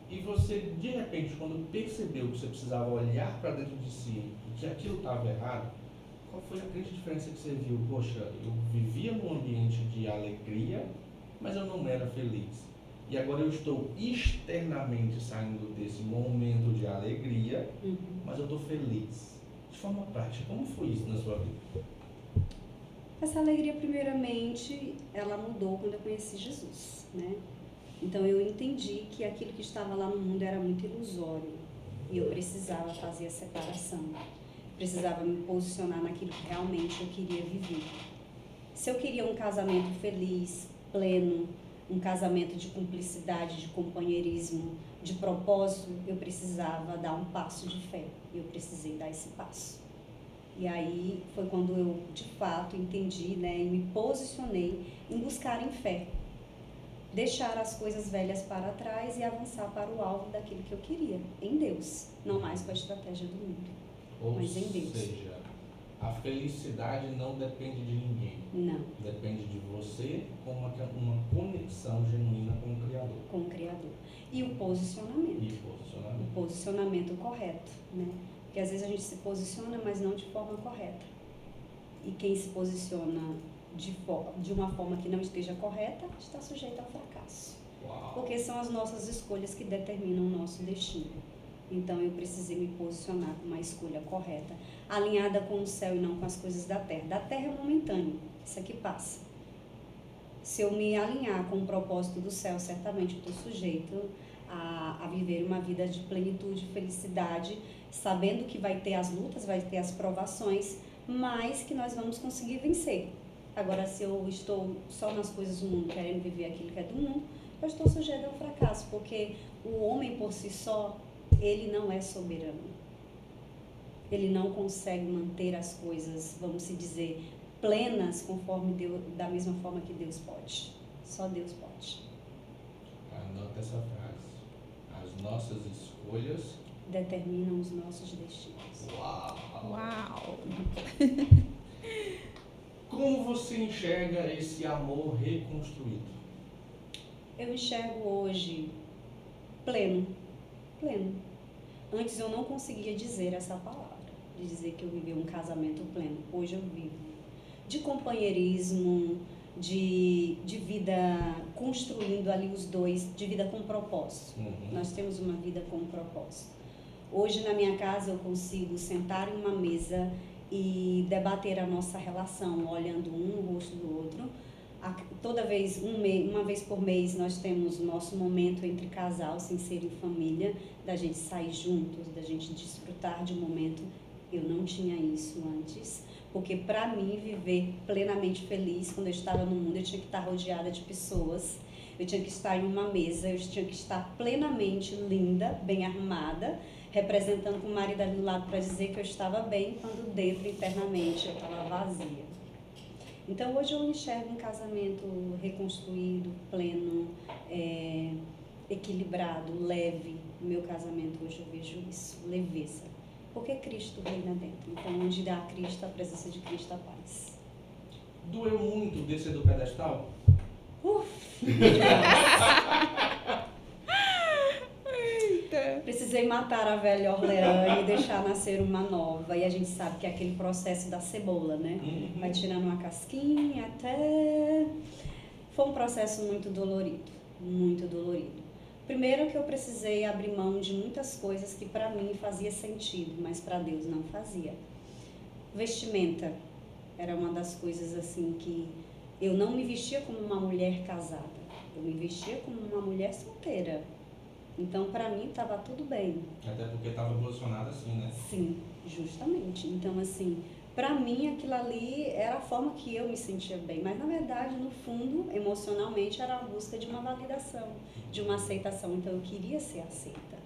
E você, de repente, quando percebeu que você precisava olhar para dentro de si e que aquilo estava errado, qual foi a grande diferença que você viu? Poxa, eu vivia num ambiente de alegria, mas eu não era feliz. E agora eu estou externamente saindo desse momento de alegria, mas eu estou feliz. De forma prática, como foi isso na sua vida? Essa alegria, primeiramente, ela mudou quando eu conheci Jesus, né? Então eu entendi que aquilo que estava lá no mundo era muito ilusório e eu precisava fazer a separação. Precisava me posicionar naquilo que realmente eu queria viver. Se eu queria um casamento feliz, pleno, um casamento de cumplicidade, de companheirismo, de propósito, eu precisava dar um passo de fé. Eu precisei dar esse passo. E aí foi quando eu, de fato, entendi, né, e me posicionei em buscar em fé. Deixar as coisas velhas para trás e avançar para o alvo daquilo que eu queria, em Deus, não mais com a estratégia do mundo, mas em Deus. Ou seja, a felicidade não depende de ninguém. Não. Depende de você com uma conexão genuína com o Criador. Com o Criador. E o posicionamento. E posicionamento. O posicionamento correto, né? Porque às vezes a gente se posiciona, mas não de forma correta. E quem se posiciona de uma forma que não esteja correta, está sujeito ao fracasso. Uau. Porque são as nossas escolhas que determinam o nosso destino. Então eu precisei me posicionar com uma escolha correta, alinhada com o céu e não com as coisas da terra. Da terra é momentâneo, isso aqui passa. Se eu me alinhar com o propósito do céu, certamente eu estou sujeito a viver uma vida de plenitude, felicidade, sabendo que vai ter as lutas, vai ter as provações, mas que nós vamos conseguir vencer. Agora, se eu estou só nas coisas do mundo, querendo viver aquilo que é do mundo, eu estou sujeito ao fracasso, porque o homem por si só, ele não é soberano. Ele não consegue manter as coisas, vamos se dizer, plenas conforme Deus, da mesma forma que Deus pode. Só Deus pode. Anota essa frase. As nossas escolhas Determinam os nossos destinos. Uau! Uau! Como você enxerga esse amor reconstruído? Eu enxergo hoje pleno. Pleno. Antes eu não conseguia dizer essa palavra, de dizer que eu vivi um casamento pleno. Hoje eu vivo. De companheirismo, de vida construindo ali os dois, de vida com propósito. Nós temos uma vida com propósito. Hoje na minha casa eu consigo sentar em uma mesa e debater a nossa relação, olhando um no rosto do outro. Toda vez, uma vez por mês, nós temos nosso momento entre casal, sem ser em família, da gente sair juntos, da gente desfrutar de um momento. Eu não tinha isso antes, porque para mim viver plenamente feliz, quando eu estava no mundo, eu tinha que estar rodeada de pessoas, eu tinha que estar em uma mesa, eu tinha que estar plenamente linda, bem arrumada, representando com o marido ali do lado para dizer que eu estava bem, quando dentro, internamente, eu estava vazia. Então hoje eu enxergo um casamento reconstruído, pleno, equilibrado, leve. O meu casamento hoje eu vejo isso, leveza. Porque Cristo reina dentro. Então onde há Cristo, a presença de Cristo, a paz. Doeu muito descer do pedestal? Precisei matar a velha Orleane e deixar nascer uma nova. E a gente sabe que é aquele processo da cebola, né? Vai tirando uma casquinha até... Foi um processo muito dolorido, muito dolorido. Primeiro que eu precisei abrir mão de muitas coisas que para mim fazia sentido, mas para Deus não fazia. Vestimenta era uma das coisas assim que eu não me vestia como uma mulher casada. Eu me vestia como uma mulher solteira. Então, para mim, estava tudo bem. Até porque estava posicionada assim, né? Sim, justamente. Então, assim, para mim, aquilo ali era a forma que eu me sentia bem. Mas, na verdade, no fundo, emocionalmente, era a busca de uma validação, de uma aceitação. Então, eu queria ser aceita.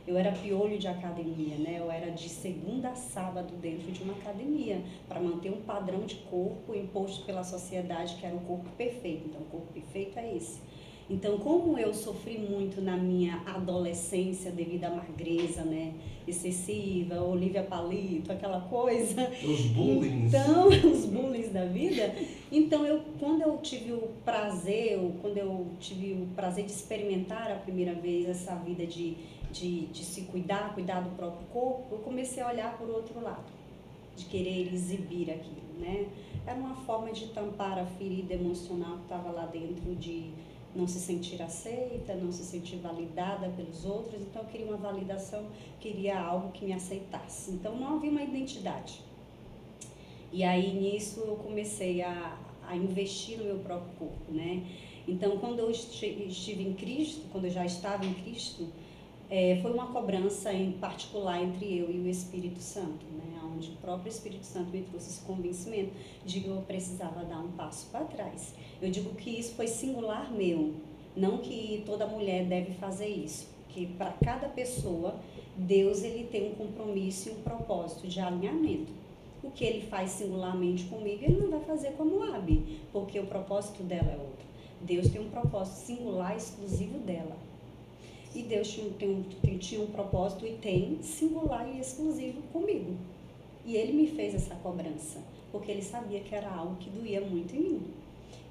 Eu era piolho de academia, né? Eu era de segunda a sábado dentro de uma academia, para manter um padrão de corpo imposto pela sociedade, que era o corpo perfeito. Então, o corpo perfeito é esse. Então, como eu sofri muito na minha adolescência devido à magreza, né, excessiva, Olivia Palito, aquela coisa. Os bullying. Então, os bullying da vida. Então, quando eu tive o prazer de experimentar a primeira vez essa vida de se cuidar do próprio corpo, eu comecei a olhar por outro lado. de querer exibir aquilo, né? Era uma forma de tampar a ferida emocional que estava lá dentro, de não se sentir aceita, não se sentir validada pelos outros. Então eu queria uma validação, queria algo que me aceitasse. Então não havia uma identidade. E aí nisso eu comecei a investir no meu próprio corpo, né? Então quando eu estive em Cristo, quando eu já estava em Cristo, foi uma cobrança em particular entre eu e o Espírito Santo, né? Onde o próprio Espírito Santo me trouxe esse convencimento de que eu precisava dar um passo para trás. Eu digo que isso foi singular meu, não que toda mulher deve fazer isso, porque para cada pessoa, Deus ele tem um compromisso e um propósito de alinhamento. O que ele faz singularmente comigo, ele não vai fazer com a Moabe, porque o propósito dela é outro. Deus tem um propósito singular, exclusivo dela. E Deus tinha um propósito e tem singular e exclusivo comigo. E ele me fez essa cobrança, porque ele sabia que era algo que doía muito em mim.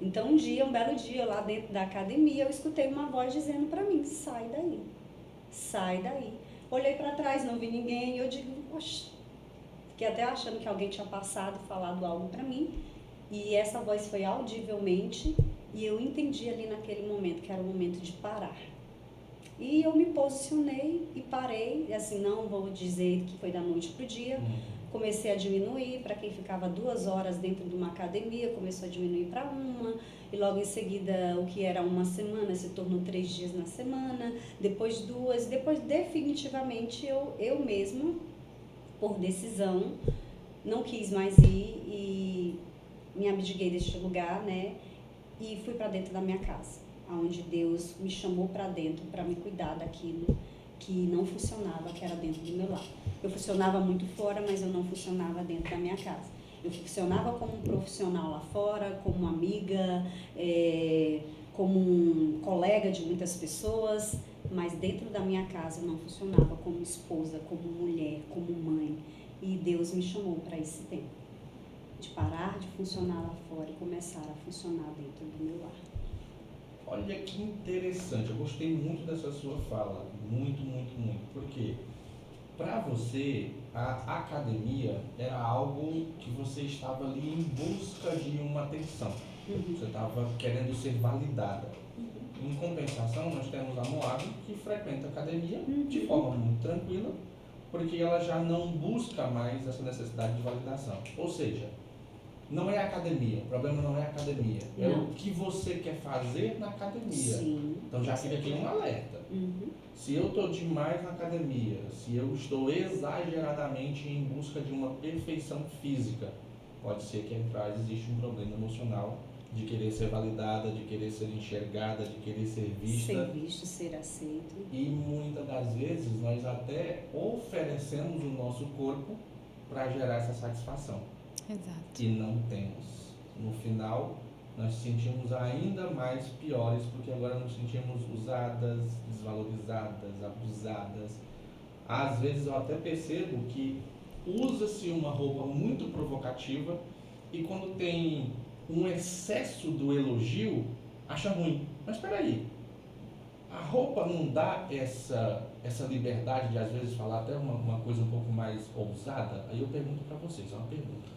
Então um belo dia, lá dentro da academia, eu escutei uma voz dizendo para mim, sai daí, sai daí. Olhei para trás, não vi ninguém, e eu digo, poxa, fiquei até achando que alguém tinha passado, falado algo para mim. E essa voz foi audivelmente, e eu entendi ali naquele momento que era o momento de parar. E eu me posicionei e parei, assim, não vou dizer que foi da noite para o dia, comecei a diminuir. Para quem ficava 2 horas dentro de uma academia, começou a diminuir para 1, e logo em seguida o que era uma semana se tornou 3 dias na semana, depois 2, depois definitivamente eu mesma, por decisão, não quis mais ir e me abdiguei deste lugar, né, e fui para dentro da minha casa, onde Deus me chamou para dentro para me cuidar daquilo que não funcionava, que era dentro do meu lar. Eu funcionava muito fora, mas eu não funcionava dentro da minha casa. Eu funcionava como um profissional lá fora, como uma amiga, como um colega de muitas pessoas, mas dentro da minha casa eu não funcionava como esposa, como mulher, como mãe. E Deus me chamou para esse tempo, de parar de funcionar lá fora e começar a funcionar dentro do meu lar. Olha que interessante, eu gostei muito dessa sua fala, muito. Por quê? Para você, a academia era algo que você estava ali em busca de uma atenção. Você estava querendo ser validada. Em compensação, nós temos a Moabe, que frequenta a academia de forma muito tranquila, porque ela já não busca mais essa necessidade de validação. Ou seja, não é a academia, o problema não é a academia, é o que você quer fazer na academia. Sim. Então já fica aqui um alerta. Se eu estou demais na academia, se eu estou exageradamente em busca de uma perfeição física, pode ser que atrás existe um problema emocional de querer ser validada, de querer ser enxergada, de querer ser vista. Ser visto, ser aceito. E muitas das vezes nós até oferecemos o nosso corpo para gerar essa satisfação. Exato. E não temos. No final, nós nos sentimos ainda mais piores, porque agora nos sentimos usadas, desvalorizadas, abusadas. Às vezes eu até percebo que usa-se uma roupa muito provocativa e quando tem um excesso do elogio, acha ruim. Mas espera aí, a roupa não dá essa liberdade de às vezes falar até uma coisa um pouco mais ousada? Aí eu pergunto para vocês, é uma pergunta.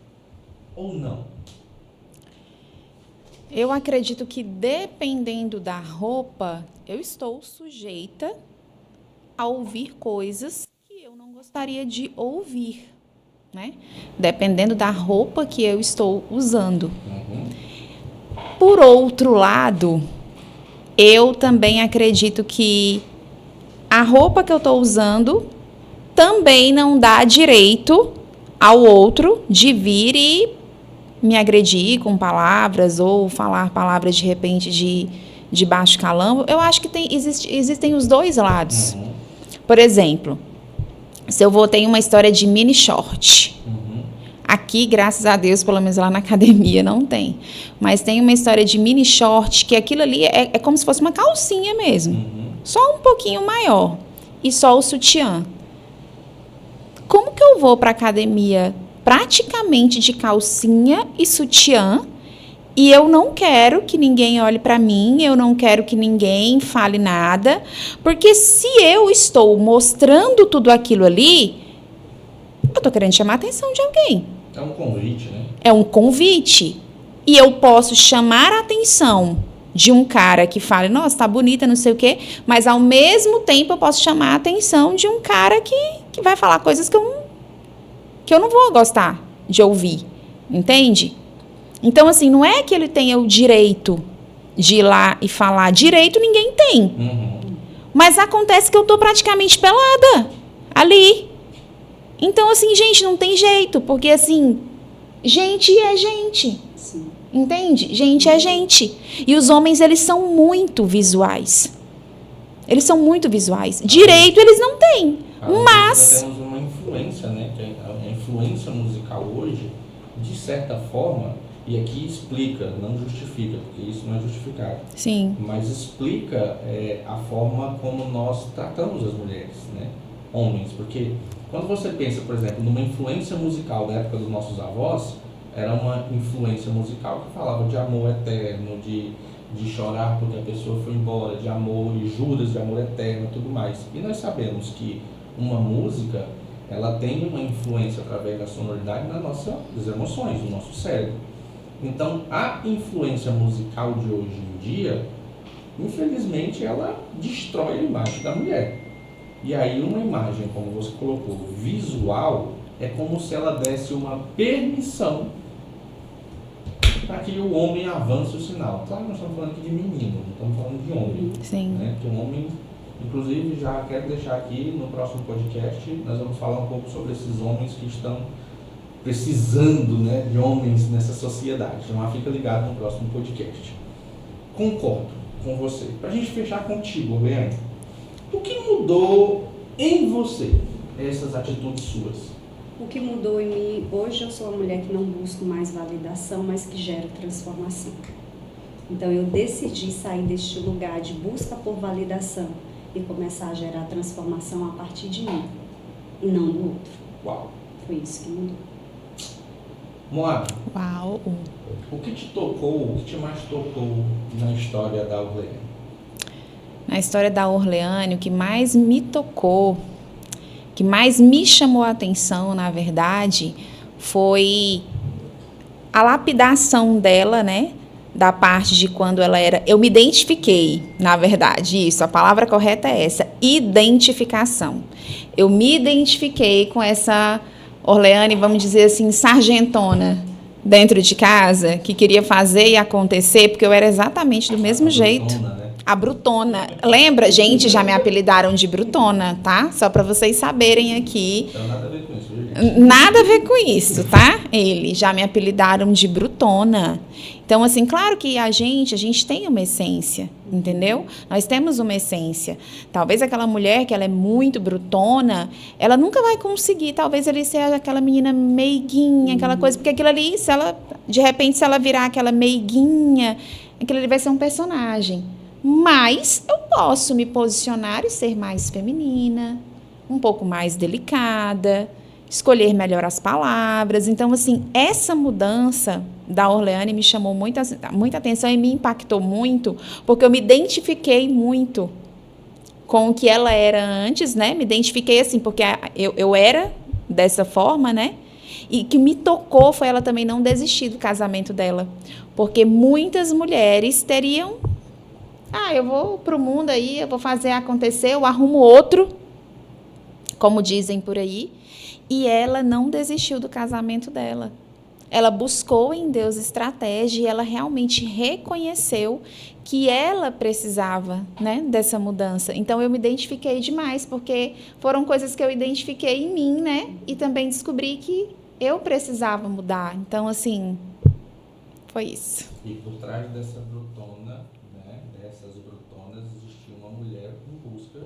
Ou não? Eu acredito que dependendo da roupa, eu estou sujeita a ouvir coisas que eu não gostaria de ouvir, né? Dependendo da roupa que eu estou usando. Por outro lado, eu também acredito que a roupa que eu estou usando também não dá direito ao outro de vir e me agredir com palavras ou falar palavras de repente de baixo calão. Eu acho que existem os dois lados. Por exemplo, se eu tem uma história de mini short. Aqui, graças a Deus, pelo menos lá na academia não tem. Mas tem uma história de mini short que aquilo ali é como se fosse uma calcinha mesmo. Só um pouquinho maior. E só o sutiã. Como que eu vou para a academia praticamente de calcinha e sutiã e eu não quero que ninguém olhe para mim, eu não quero que ninguém fale nada, porque se eu estou mostrando tudo aquilo ali, eu estou querendo chamar a atenção de alguém. É um convite, né? É um convite. E eu posso chamar a atenção de um cara que fale, nossa, tá bonita, não sei o quê, mas ao mesmo tempo eu posso chamar a atenção de um cara que vai falar coisas que eu não vou gostar de ouvir. Entende? Então, assim, não é que ele tenha o direito de ir lá e falar. Direito ninguém tem. Uhum. Mas acontece que eu tô praticamente pelada ali. Então, assim, gente, não tem jeito. Porque, assim, gente é gente. Sim. Entende? Gente é gente. E os homens, eles são muito visuais. Eles são muito visuais. Direito eles não têm. Mas... Nós temos uma influência, né? Que a influência musical hoje, de certa forma, e aqui explica, não justifica, porque isso não é justificado. Sim. Mas explica a forma como nós tratamos as mulheres, né? Homens. Porque quando você pensa, por exemplo, numa influência musical da época dos nossos avós, era uma influência musical que falava de amor eterno, de chorar porque a pessoa foi embora, de amor e juras de amor eterno e tudo mais. E nós sabemos que uma música, ela tem uma influência através da sonoridade nas nossas emoções, no nosso cérebro. Então, a influência musical de hoje em dia, infelizmente, ela destrói a imagem da mulher. E aí uma imagem, como você colocou, visual, é como se ela desse uma permissão para que o homem avance o sinal. Claro, nós estamos falando aqui de menino, não estamos falando de homem. Sim. Né? Que o homem, inclusive, já quero deixar aqui no próximo podcast, nós vamos falar um pouco sobre esses homens que estão precisando, né, de homens nessa sociedade. Então, fica ligado no próximo podcast. Concordo com você. Para a gente fechar contigo, Leandro, o que mudou em você essas atitudes suas? O que mudou em mim, hoje eu sou uma mulher que não busco mais validação, mas que gera transformação. Então eu decidi sair deste lugar de busca por validação e começar a gerar transformação a partir de mim e não do outro. Uau! Foi isso que mudou. Moab, Uau. o que te tocou, o que te mais tocou na história da Orleane? Na história da Orleane, o que mais me tocou, que mais me chamou a atenção, na verdade, foi a lapidação dela, né? Da parte de quando ela era... Eu me identifiquei, na verdade, isso, a palavra correta é essa, identificação. Eu me identifiquei com essa Orleane, vamos dizer assim, sargentona, dentro de casa, que queria fazer e acontecer, porque eu era exatamente do mesmo jeito. Brutona, né? A Brutona. Lembra? Gente, já me apelidaram de Brutona, tá? Só para vocês saberem aqui. Então nada a ver com isso, viu, gente? Nada a ver com isso, tá? Eles já me apelidaram de Brutona. Então, assim, claro que a gente tem uma essência, entendeu? Nós temos uma essência. Talvez aquela mulher que ela é muito brutona, ela nunca vai conseguir, talvez ele seja aquela menina meiguinha, aquela coisa, porque aquilo ali, se ela, de repente, se ela virar aquela meiguinha, aquilo ali vai ser um personagem. Mas eu posso me posicionar e ser mais feminina, um pouco mais delicada, escolher melhor as palavras. Então, assim, essa mudança da Orleane me chamou muita atenção e me impactou muito, porque eu me identifiquei muito com o que ela era antes, né? Me identifiquei assim, porque eu era dessa forma, né? E que me tocou foi ela também não desistir do casamento dela, porque muitas mulheres teriam... eu vou pro mundo aí, eu vou fazer acontecer, eu arrumo outro, como dizem por aí. E ela não desistiu do casamento dela. Ela buscou em Deus estratégia e ela realmente reconheceu que ela precisava, né, dessa mudança. Então, eu me identifiquei demais, porque foram coisas que eu identifiquei em mim, né? E também descobri que eu precisava mudar. Então, assim, foi isso. E por trás dessa brutona, né, dessas brutonas, existia uma mulher em busca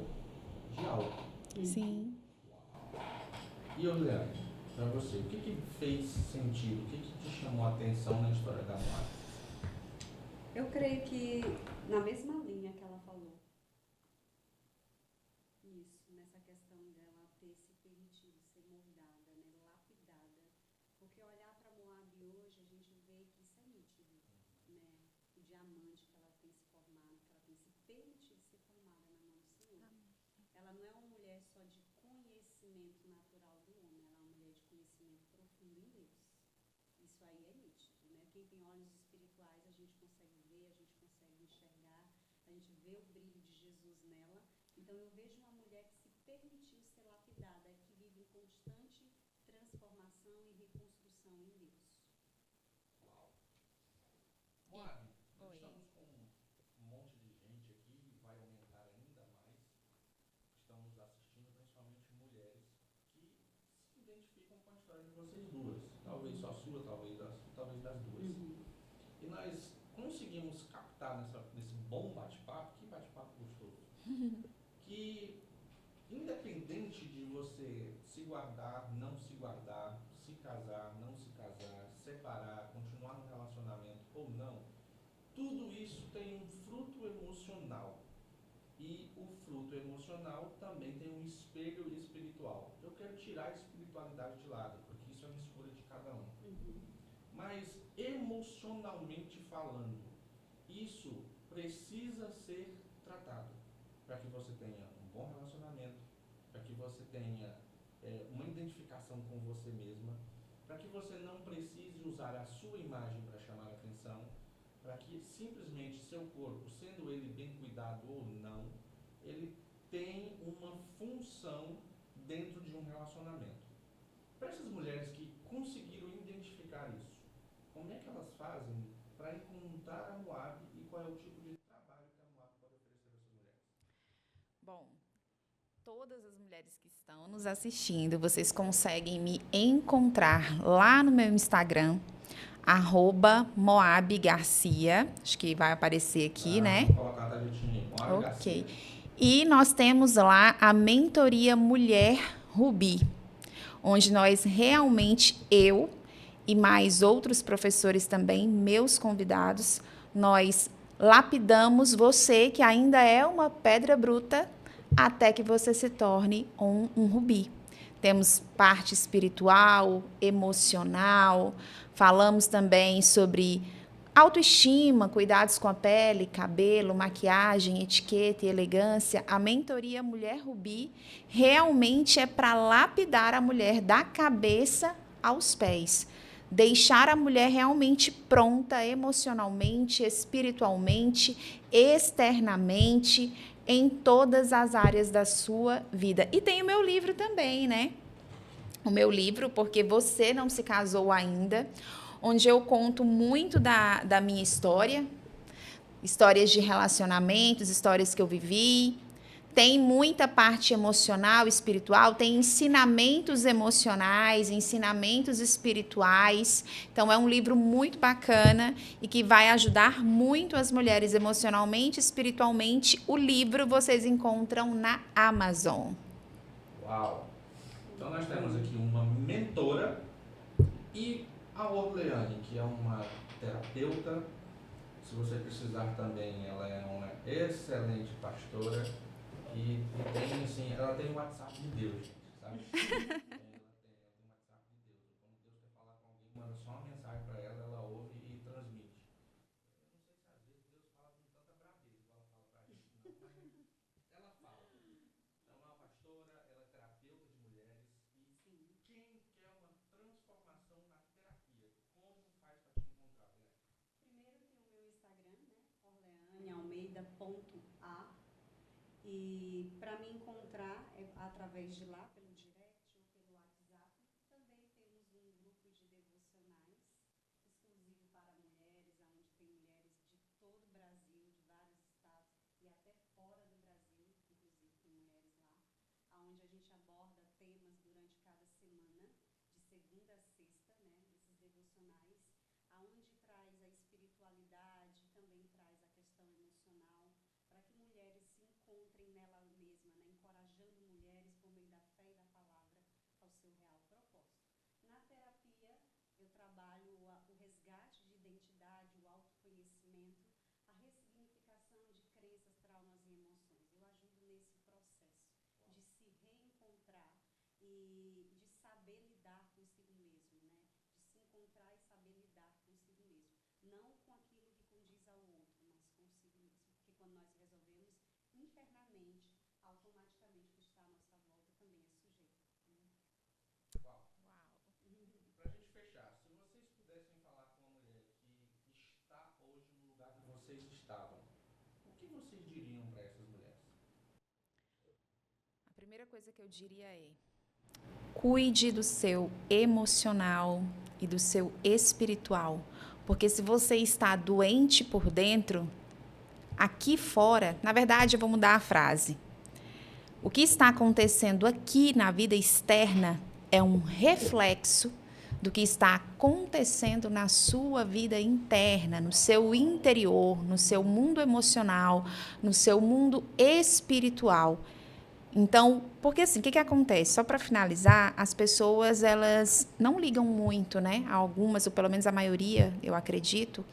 de algo. Sim. E Orleane, para você, o que fez sentido? O que te chamou a atenção na história da Moab? Eu creio que na mesma linha que ela falou. Isso, nessa questão dela ter se permitido ser moldada, né, lapidada. Porque olhar para Moab hoje, a gente vê que isso é nítido, né? O diamante que ela tem se formado, que ela tem se permitido ser formada na mão do Senhor. Ela não é uma mulher só de conhecimento natural do homem, ela é uma mulher de conhecimento profundo em Deus. tem olhos espirituais, a gente consegue ver, a gente consegue enxergar, a gente vê o brilho de Jesus nela. Então eu vejo uma mulher que se permitiu ser lapidada, que vive em constante transformação e reconstrução em Deus. Uau. Moab, nós Oi. estamos com um monte de gente aqui e vai aumentar ainda mais. Estão nos assistindo, principalmente mulheres que se identificam com a história de vocês duas. Talvez só a sua, talvez das duas. E nós conseguimos captar nesse bom bate-papo, que bate-papo gostoso, que independente de você se guardar, não se guardar, se casar, não se casar, separar, continuar no relacionamento ou não, tudo isso tem um fruto emocional. E o fruto emocional também tem um espelho espiritual. Eu quero tirar a espiritualidade de lado, porque isso é uma escolha de cada um. Mas emocionalmente falando, isso precisa ser tratado para que você tenha um bom relacionamento, para que você tenha uma identificação com você mesma, para que você não precise usar a sua imagem para chamar a atenção, para que simplesmente seu corpo, sendo ele bem cuidado ou não, ele tem uma função dentro de um relacionamento. Para essas mulheres que conseguiram identificar isso, como é que elas fazem para encontrar a Moab e qual é o tipo de trabalho que a Moab pode oferecer a essas mulheres? Bom, todas as mulheres que estão nos assistindo, vocês conseguem me encontrar lá no meu Instagram, @moabgarcia. Acho que vai aparecer aqui, né? Vamos colocar a direitinho aí, Moab Garcia. Ok. E nós temos lá a mentoria Mulher Rubi, onde nós realmente, eu e mais outros professores também, meus convidados, nós lapidamos você que ainda é uma pedra bruta até que você se torne um rubi. Temos parte espiritual, emocional, falamos também sobre autoestima, cuidados com a pele, cabelo, maquiagem, etiqueta e elegância. A mentoria Mulher Rubi realmente é para lapidar a mulher da cabeça aos pés. Deixar a mulher realmente pronta emocionalmente, espiritualmente, externamente, em todas as áreas da sua vida. E tem o meu livro também, né? O meu livro, Porque Você Não Se Casou Ainda, onde eu conto muito da minha história, histórias de relacionamentos, histórias que eu vivi. Tem muita parte emocional, espiritual, tem ensinamentos emocionais, ensinamentos espirituais. Então, é um livro muito bacana e que vai ajudar muito as mulheres emocionalmente, espiritualmente. O livro vocês encontram na Amazon. Uau! Então nós temos aqui uma mentora e a Orleane, que é uma terapeuta. Se você precisar também, ela é uma excelente pastora. E tem, assim, ela tem o WhatsApp de Deus, gente, sabe? Ela tem o WhatsApp de Deus. Quando Deus quer falar com alguém, manda só uma mensagem para ela ouve e transmite. Eu não sei se às vezes Deus fala com tanta braveza igual ela fala pra gente, não, mas ela fala. Então, ela é uma pastora, ela é terapeuta de mulheres. E quem quer uma transformação na terapia, como faz para te encontrar, Orleane? Primeiro tem o meu Instagram, né? orleanealmeida.a. E para me encontrar é através de lá, pelo direct ou pelo WhatsApp. Também temos um grupo de devocionais exclusivo para mulheres, onde tem mulheres de todo o Brasil, de vários estados e até fora do Brasil, inclusive tem mulheres lá, onde a gente aborda temas durante cada semana, de segunda a sexta, né, desses devocionais, aonde traz a espiritualidade, também traz a questão emocional, para que mulheres se encontrem nela mesma, né? Encorajando mulheres por meio da fé e da palavra ao seu real propósito. Na terapia, eu trabalho o resgate de identidade, o autoconhecimento, a ressignificação de crenças, traumas e emoções. Eu ajudo nesse processo de se reencontrar e de saber lidar consigo mesmo, né? De se encontrar e saber lidar consigo mesmo. Não com aquilo que condiz ao outro, mas consigo mesmo. Porque quando nós resolvemos internamente, automaticamente o que está à nossa volta também é sujeito. Né? Uau! Uau. E pra gente fechar, se vocês pudessem falar com uma mulher que vocês estavam, o que vocês diriam para essas mulheres? A primeira coisa que eu diria é: cuide do seu emocional e do seu espiritual, porque se você está doente por dentro, aqui fora, na verdade, eu vou mudar a frase. O que está acontecendo aqui na vida externa é um reflexo do que está acontecendo na sua vida interna, no seu interior, no seu mundo emocional, no seu mundo espiritual. Então, porque assim, o que acontece? Só para finalizar, as pessoas, elas não ligam muito, né? Algumas, ou pelo menos a maioria, eu acredito,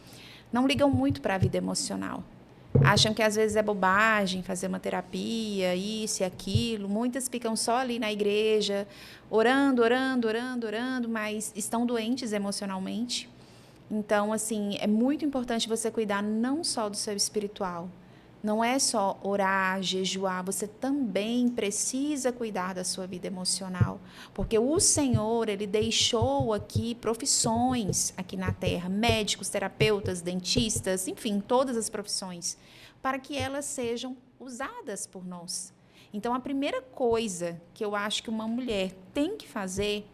não ligam muito para a vida emocional. Acham que às vezes é bobagem fazer uma terapia, isso e aquilo. Muitas ficam só ali na igreja, orando, orando, orando, orando, mas estão doentes emocionalmente. Então, assim, é muito importante você cuidar não só do seu espiritual. Não é só orar, jejuar, você também precisa cuidar da sua vida emocional, porque o Senhor, ele deixou aqui profissões aqui na terra, médicos, terapeutas, dentistas, enfim, todas as profissões, para que elas sejam usadas por nós. Então, a primeira coisa que eu acho que uma mulher tem que fazer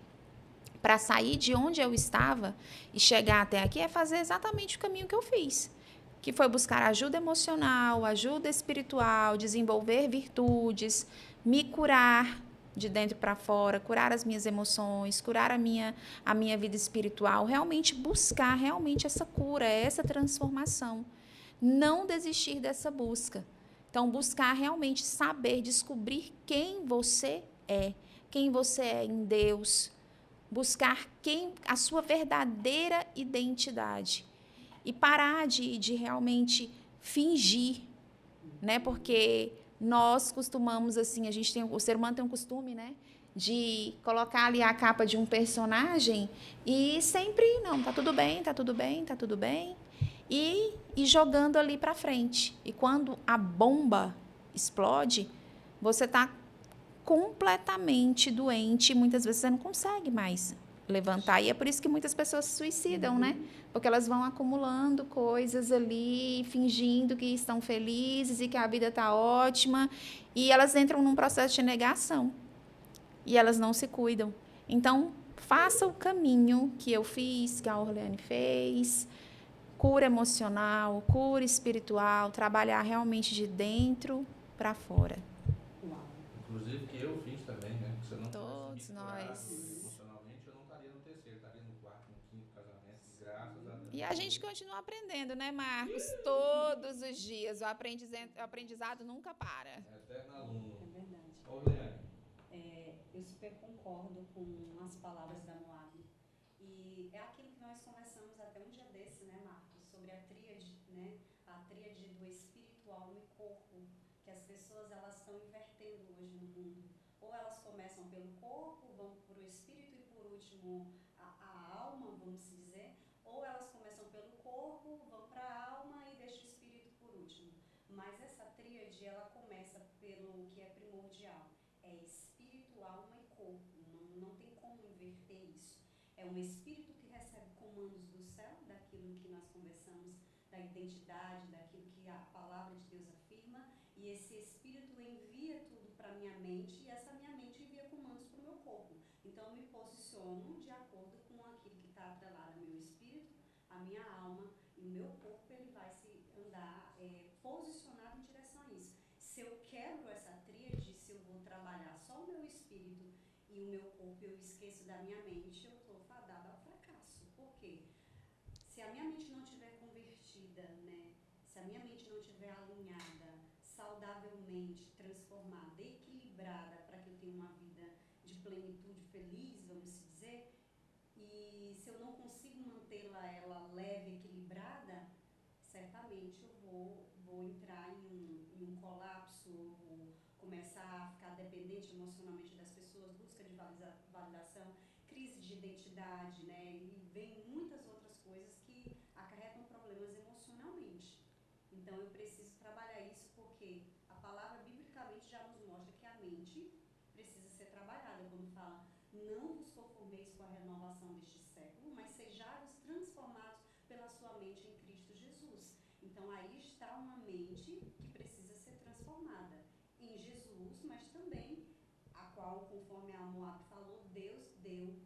para sair de onde eu estava e chegar até aqui é fazer exatamente o caminho que eu fiz, que foi buscar ajuda emocional, ajuda espiritual, desenvolver virtudes, me curar de dentro para fora, curar as minhas emoções, curar a minha vida espiritual, realmente buscar realmente essa cura, essa transformação. Não desistir dessa busca. Então, buscar realmente saber, descobrir quem você é em Deus, buscar a sua verdadeira identidade e parar de realmente fingir, né? Porque nós costumamos, assim, o ser humano tem um costume, né? De colocar ali a capa de um personagem e sempre, não, tá tudo bem, tá tudo bem, tá tudo bem. E jogando ali para frente. E quando a bomba explode, você tá completamente doente e muitas vezes você não consegue mais levantar. E é por isso que muitas pessoas se suicidam, né? Porque elas vão acumulando coisas ali, fingindo que estão felizes e que a vida está ótima. E elas entram num processo de negação. E elas não se cuidam. Então, faça o caminho que eu fiz, que a Orleane fez. Cura emocional, cura espiritual, trabalhar realmente de dentro para fora. Inclusive que eu fiz também, né? Se eu não Todos tivesse me curado nós. emocionalmente, eu não estaria no terceiro, estaria no quarto, no quinto casamento, graças a Deus. E a gente continua aprendendo, né, Marcos? Todos os dias. O aprendizado nunca para. É eterno aluno. É verdade. Ô, Leane, Eu super concordo com as palavras da Moab. E é aquilo que nós conversamos até um dia desse, né, Marcos? Sobre a tríade, né? A tríade do espiritual e corpo, que as pessoas elas estão invertendo hoje no mundo. Ou elas começam pelo corpo, vão para o espírito e por último a alma, vamos dizer. Ou elas começam pelo corpo, vão para a alma e deixam o espírito por último. Mas essa tríade, ela começa pelo que é primordial. É espírito, alma e corpo. Não tem como inverter isso. É um espírito que recebe comandos do céu, daquilo que nós conversamos, da identidade, daquilo que a palavra de Deus afirma, e esse espírito envia tudo para a minha mente, e essa minha mente envia comandos para o meu corpo. Então eu me posiciono de acordo com aquilo que está atrelado ao meu espírito, a minha alma, e o meu corpo ele vai se andar posicionado em direção a isso. Se eu quebro essa tríade, se eu vou trabalhar só o meu espírito e o meu corpo eu esqueço da minha mente, eu estou fadada ao fracasso. Por quê? Se a minha mente não estiver convertida, né? Se a minha mente não estiver alinhada, saudavelmente transformada, equilibrada, para que eu tenha uma vida de plenitude, feliz, vamos dizer, e se eu não consigo mantê-la ela leve, equilibrada, certamente eu vou entrar em um colapso, eu vou começar a ficar dependente emocionalmente das pessoas, busca de validação, crise de identidade, né? E vem muitas outras coisas que acarretam problemas emocionalmente. Então eu preciso trabalhar isso porque a palavra biblicamente já nos mostra que a mente precisa ser trabalhada. Quando fala, não vos conformeis com a renovação deste século, mas sejais transformados pela sua mente em Cristo Jesus. Então aí está uma mente que precisa ser transformada em Jesus, mas também a qual, conforme a Moab falou, Deus deu